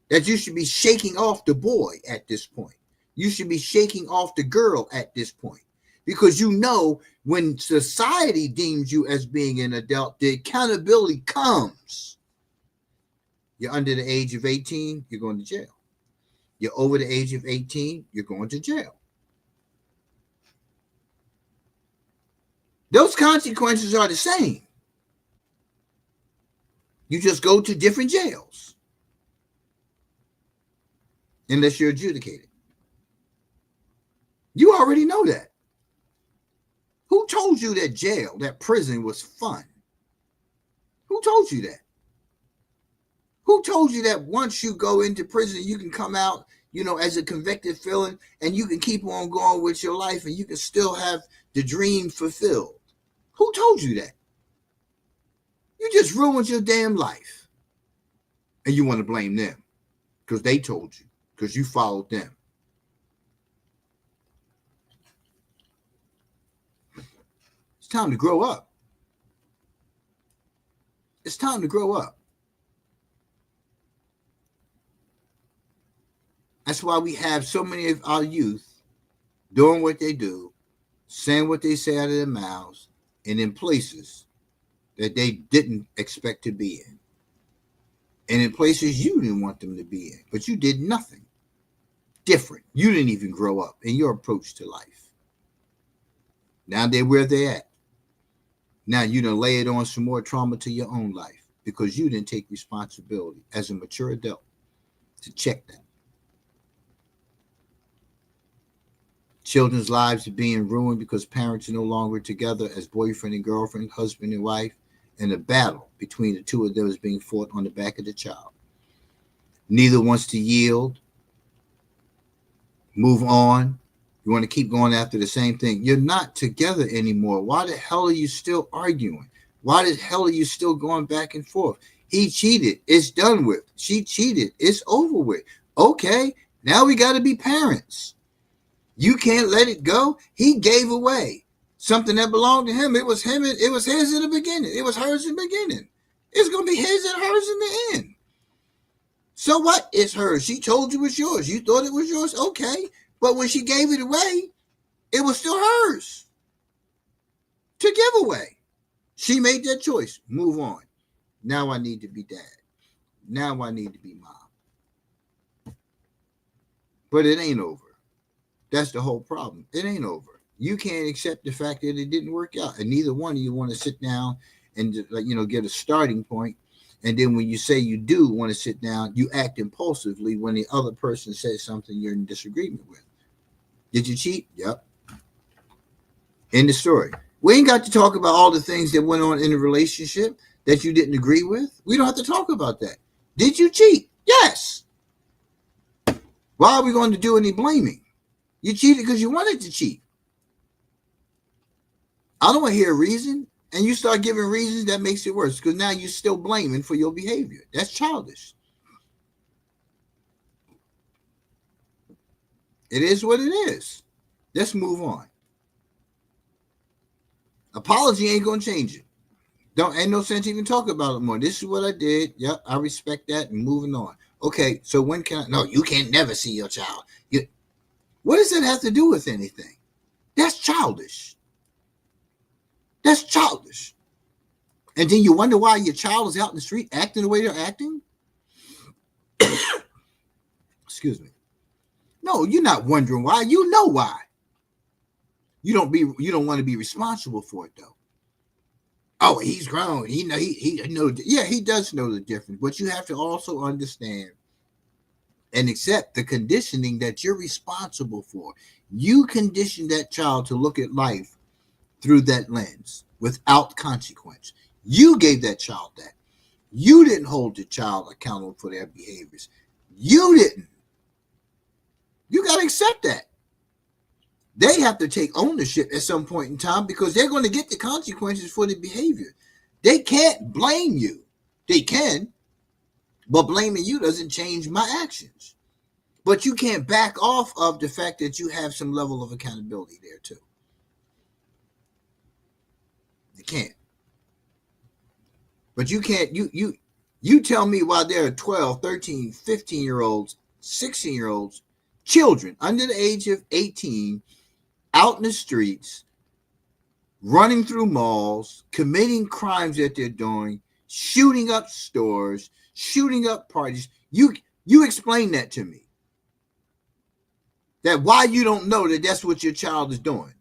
That you should be shaking off the boy at this point. You should be shaking off the girl at this point. Because you know when society deems you as being an adult, the accountability comes. You're under the age of 18, you're going to jail. You're over the age of 18, you're going to jail. Those consequences are the same. You just go to different jails. Unless you're adjudicated. You already know that. Who told you that jail, that prison was fun? Who told you that? Who told you that once you go into prison, you can come out, as a convicted felon and you can keep on going with your life and you can still have the dream fulfilled? Who told you that? You just ruined your damn life. And you want to blame them because they told you, because you followed them. It's time to grow up. It's time to grow up. That's why we have so many of our youth doing what they do, saying what they say out of their mouths, and in places that they didn't expect to be in. And in places you didn't want them to be in, but you did nothing different. You didn't even grow up in your approach to life. Now they're where they're at. Now you done lay it on some more trauma to your own life because you didn't take responsibility as a mature adult to check that. Children's lives are being ruined because parents are no longer together as boyfriend and girlfriend, husband and wife, and a battle between the two of them is being fought on the back of the child. Neither wants to yield, move on. You want to keep going after the same thing. You're not together anymore. Why the hell are you still arguing? Why the hell are you still going back and forth? He cheated. It's done with. She cheated. It's over with. Okay, now we got to be parents. You can't let it go. He gave away. something that belonged to him. It was him. It was his in the beginning. It was hers in the beginning. It's going to be his and hers in the end. So what? It's hers. She told you it's yours. You thought it was yours. Okay. But when she gave it away, it was still hers to give away. She made that choice. Move on. Now I need to be dad. Now I need to be mom. But it ain't over. That's the whole problem. It ain't over. You can't accept the fact that it didn't work out, and neither one of you want to sit down and get a starting point. And then when you say you do want to sit down, you act impulsively when the other person says something you're in disagreement with. Did you cheat? Yep. End the story. We ain't got to talk about all the things that went on in the relationship that you didn't agree with. We don't have to talk about that. Did you cheat? Yes. Why are we going to do any blaming? You cheated because you wanted to cheat. I don't want to hear a reason. And you start giving reasons, that makes it worse because now you're still blaming for your behavior. That's childish. It is what it is. Let's move on. Apology ain't going to change it. Ain't no sense even talking about it more. This is what I did. Yep, I respect that and moving on. Okay, so when can I? No, you can't never see your child. What does that have to do with anything? That's childish. That's childish. And then you wonder why your child is out in the street acting the way they're acting? Excuse me. No, you're not wondering why. You know why. You don't want to be responsible for it though. Oh, he's grown. He knows. Yeah, he does know the difference. But you have to also understand and accept the conditioning that you're responsible for. You condition that child to look at life through that lens without consequence. You gave that child that. You didn't hold the child accountable for their behaviors. You didn't. You got to accept that. They have to take ownership at some point in time because they're going to get the consequences for the behavior. They can't blame you. They can, but blaming you doesn't change my actions. But you can't back off of the fact that you have some level of accountability there too. You can't. But you can't, you tell me why there are 12, 13, 15-year-olds, 16-year-olds, children under the age of 18 out in the streets, running through malls, committing crimes that they're doing, shooting up stores, shooting up parties. You explain that to me. That why you don't know that that's what your child is doing.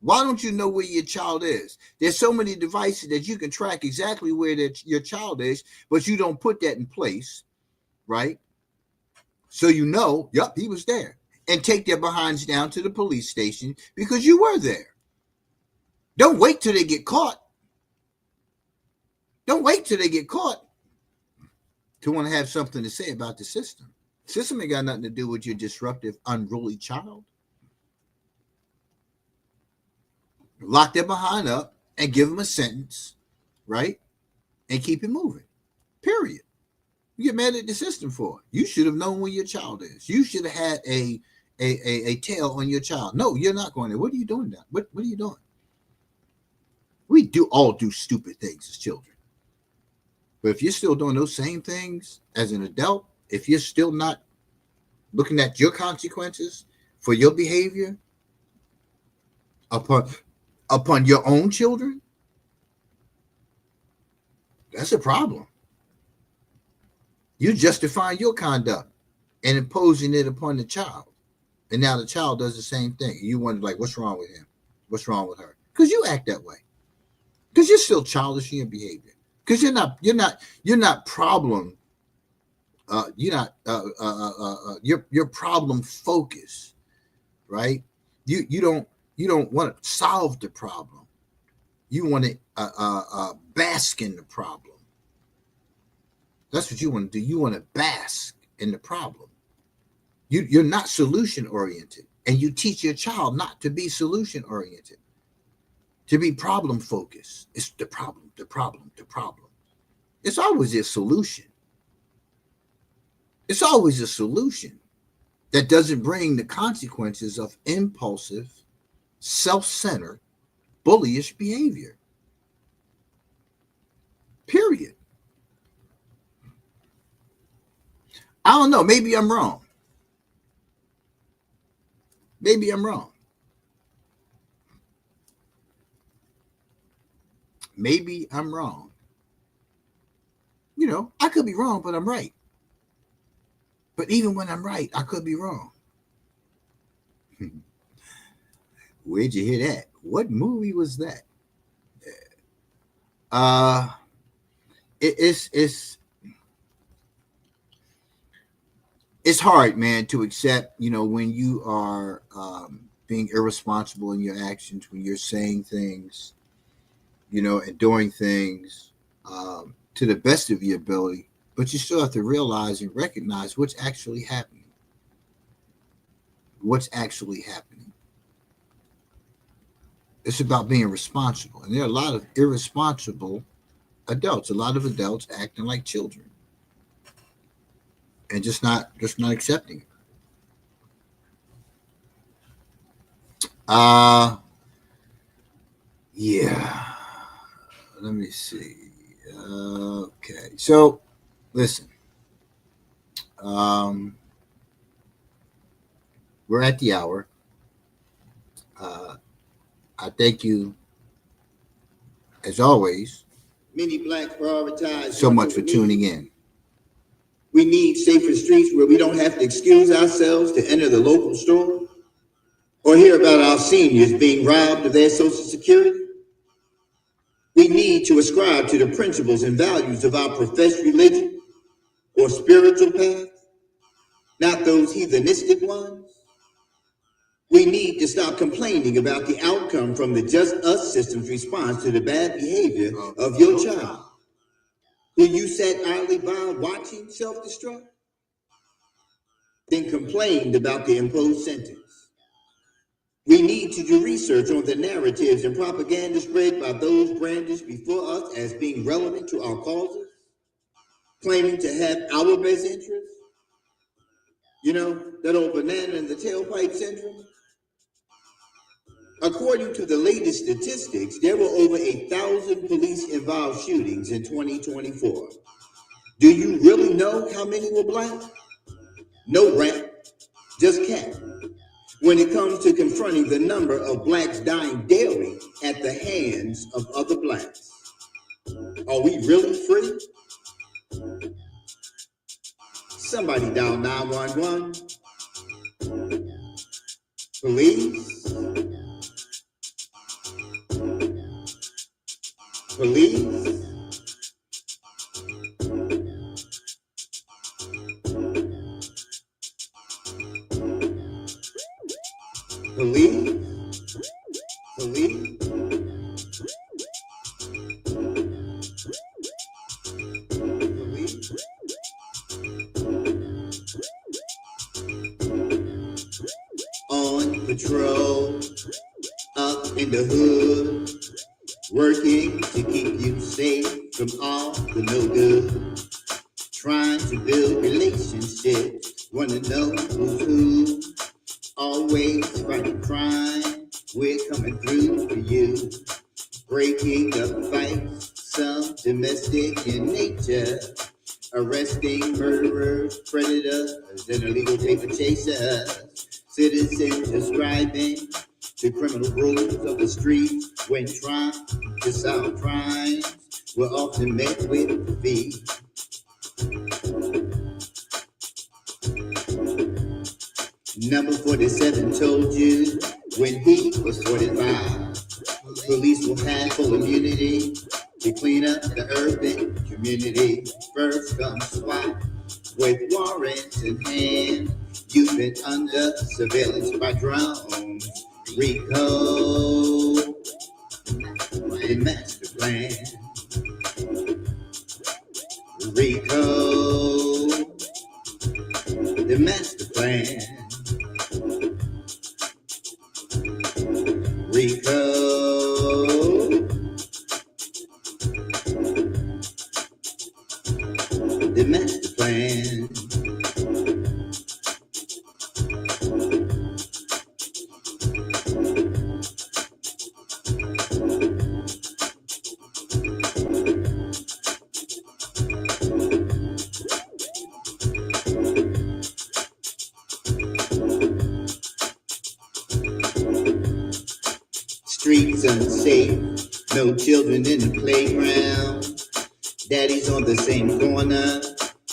Why don't you know where your child is? There's so many devices that you can track exactly where your child is, but you don't put that in place, right? So you know, yep, he was there. And take their behinds down to the police station because you were there. Don't wait till they get caught. Don't wait till they get caught to want to have something to say about the system. The system ain't got nothing to do with your disruptive, unruly child. Lock their behind up and give them a sentence, right? And keep it moving. Period. You get mad at the system for it. You should have known where your child is. You should have had a tail on your child. No, you're not going there. What are you doing now? What are you doing? We all do stupid things as children. But if you're still doing those same things as an adult, if you're still not looking at your consequences for your behavior upon your own children, that's a problem. You justify your conduct and imposing it upon the child. And now the child does the same thing. You wonder, like, what's wrong with him? What's wrong with her? Because you act that way. Because you're still childish in your behavior. Because you're not problem. You're problem focused, right? You don't want to solve the problem. You want to bask in the problem. That's what you want to do. You want to bask in the problem. You're not solution oriented, and you teach your child not to be solution oriented, to be problem focused. It's the problem, the problem, the problem. It's always a solution. It's always a solution that doesn't bring the consequences of impulsive, self-centered bullyish behavior. Period. I don't know. Maybe I'm wrong. Maybe I'm wrong. Maybe I'm wrong. You know, I could be wrong, but I'm right. But even when I'm right, I could be wrong. Where'd you hear that? What movie was that? Uh, it's it's hard, man, to accept. You know, when you are being irresponsible in your actions, when you're saying things, you know, and doing things to the best of your ability, but you still have to realize and recognize what's actually happening. What's actually happening. It's about being responsible, and there are a lot of irresponsible adults. A lot of adults acting like children, and just not accepting it. Yeah. Let me see. Okay, so listen. Um, we're at the hour. Uh, I thank you, as always, Many blacks prioritize so much for tuning in. We need safer streets where we don't have to excuse ourselves to enter the local store or hear about our seniors being robbed of their Social Security. We need to ascribe to the principles and values of our professed religion or spiritual path, not those heathenistic ones. We need to stop complaining about the outcome from the Just Us system's response to the bad behavior of your child, who you sat idly by watching self-destruct, then complained about the imposed sentence. We need to do research on the narratives and propaganda spread by those brandished before us as being relevant to our causes, claiming to have our best interests. You know, that old banana in the tailpipe syndrome? According to the latest statistics, there were over 1,000 police-involved shootings in 2024. Do you really know how many were black? No rant, just cat. When it comes to confronting the number of blacks dying daily at the hands of other blacks. Are we really free? Somebody dial 911. Police? Police? Police? Police? Police? On patrol, up in the hood, working to keep you safe from all the no good. Trying to build relationships, wanna know who's who. Always fighting crime, we're coming through for you. Breaking up fights, some domestic in nature. Arresting murderers, predators, and illegal paper chasers. Citizens ascribing to criminal rules of the street. When trying to solve crimes, we're often met with defeat. Number 47 told you when he was 45. Police will have full immunity to clean up the urban community. First come SWAT with warrants in hand. You've been under surveillance by drones. Rico, the master plan. Rico, the master plan. Rico, the master plan. Streets unsafe, no children in the playground. Daddy's on the same corner,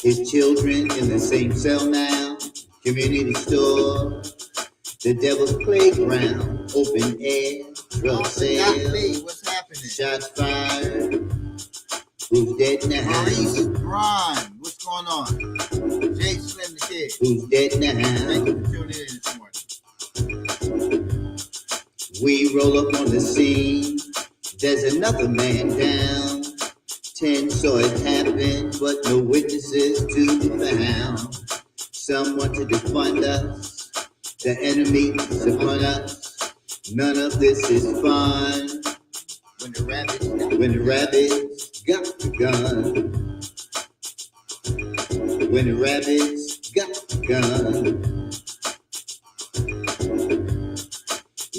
his children in the same cell now. Community store, the devil's playground, open air, drug sale, What's happening? shots fired. Who's dead now? Maurice Ron, what's going on? Jay Slim the Kid. Who's dead Thank now? you for tuning in this morning. We roll up on the scene. There's another man down. 10 saw it happen, but no witnesses to be found. Someone to defund us. The enemy's upon us. None of this is fun. When the rabbits Got the gun. When the rabbits got the gun.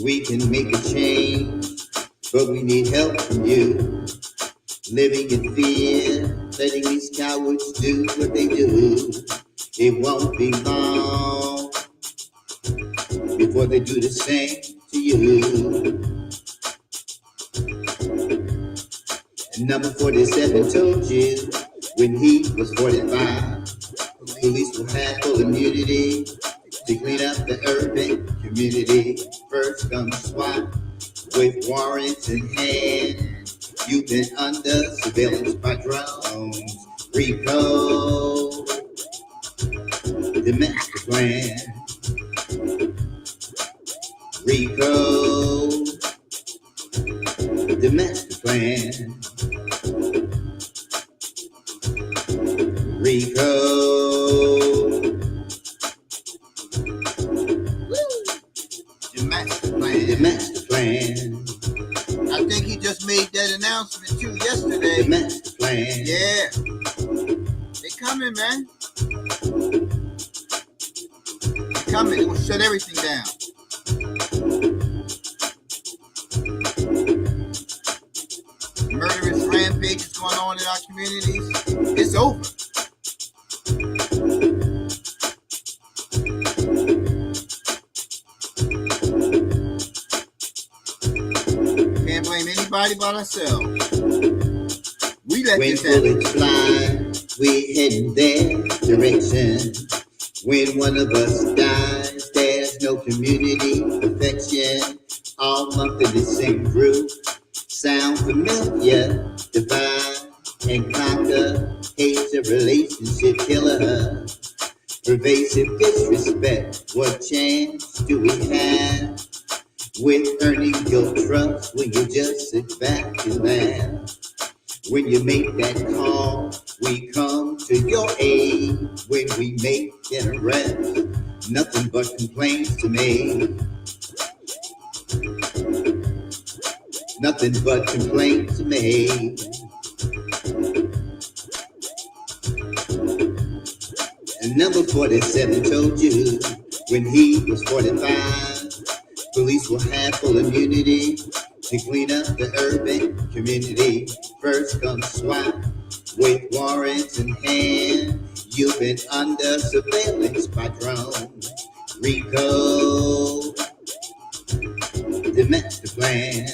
We can make a change, but we need help from you. Living in fear, letting these cowards do what they do. It won't be long before they do the same to you. Number 47 told you when he was 45, police will have full immunity to clean up the urban community. First comes SWAT with warrants in hand. You've been under surveillance by drones. RICO, the master plan. RICO, the master plan. RICO, the master plan. the master plan. I think he just made that announcement too yesterday. The master plan. Yeah. They coming, man. They coming. They will shut everything down. Murderous rampages going on in our communities. It's over. Can't blame anybody but ourselves. We let When this happen. bullets fly, we head in their direction. When one of us dies, there's no community affection. All lumped in the same group. Sound familiar? Divide and conquer. Hate's a relationship killer. Pervasive disrespect. What chance do we have with earning your trust when you just sit back and laugh? When you make that call, we come to your aid. When we make an arrest, nothing but complaints to make. Nothing but complaints to make. And number 47 told you when he was 45, police will have full immunity to clean up the urban community. First comes SWAT with warrants in hand. You've been under surveillance by drone. RICO, the master plan.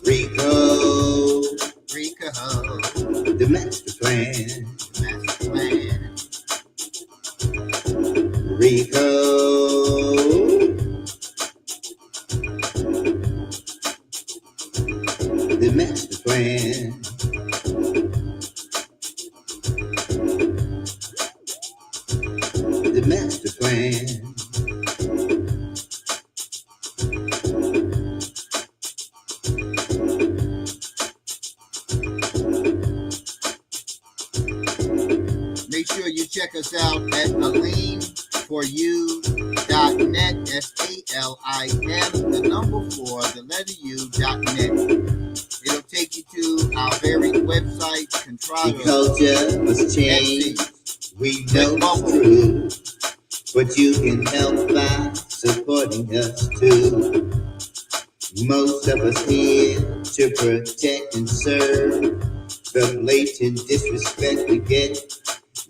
RICO, the master plan. RICO, the master plan. The master plan. Make sure you check us out at AlimForYou.net. SALIM, the number 4, the letter U.net. It'll take you to our very website, The Contrario. culture must change. We know it's true, but you can help by supporting us too. Most of us here to protect and serve. The blatant disrespect we get,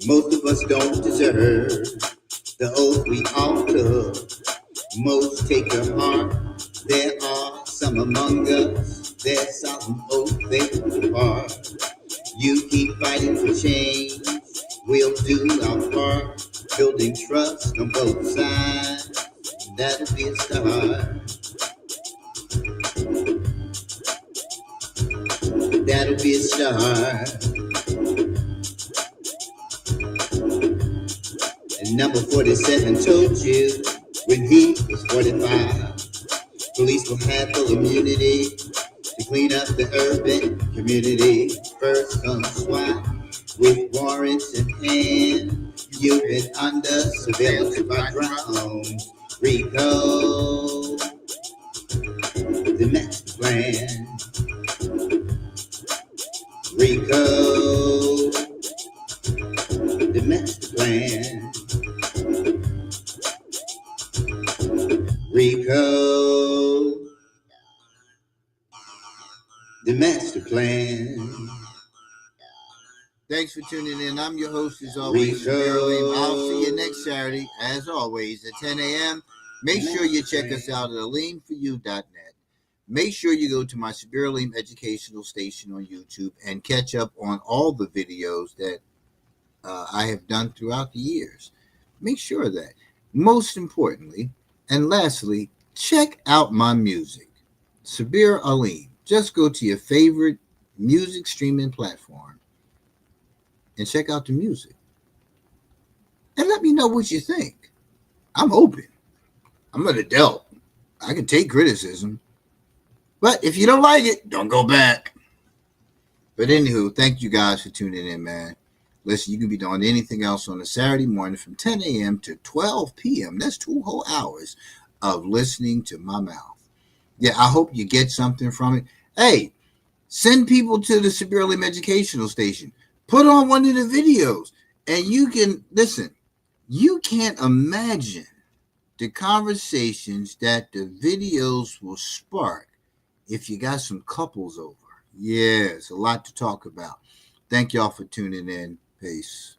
most of us don't deserve. The oath we all took most take to heart. There are some among us, there's some oath they part. You keep fighting for change, we'll do our part. Building trust on both sides, that'll be a start. That'll be a start. And number 47 told you when he was 45, police will have full immunity to clean up the urban community. First comes SWAT with warrants in hand. You've been under surveillance by drones. Rico, the master plan. Rico, the master plan. Rico, the master plan. Thanks for tuning in. I'm your host, as always, Rico. I'll see you next Saturday, as always, at 10 a.m. Make sure you check us out at aleemforyou.net. Make sure you go to my Severe Aleem Educational Station on YouTube and catch up on all the videos that I have done throughout the years. Make sure of that. Most importantly, and lastly, check out my music. Severe Aleem. Just go to your favorite music streaming platform and check out the music. And let me know what you think. I'm open. I'm an adult. I can take criticism. But if you don't like it, don't go back. But anywho, thank you guys for tuning in, man. Listen, you can be doing anything else on a Saturday morning from 10 a.m. to 12 p.m. That's 2 whole hours of listening to my mouth. Yeah, I hope you get something from it. Hey, send people to the Severe Aleem Educational Station. Put on one of the videos. And you can, listen, you can't imagine the conversations that the videos will spark if you got some couples over. Yeah, it's a lot to talk about. Thank y'all for tuning in. Peace.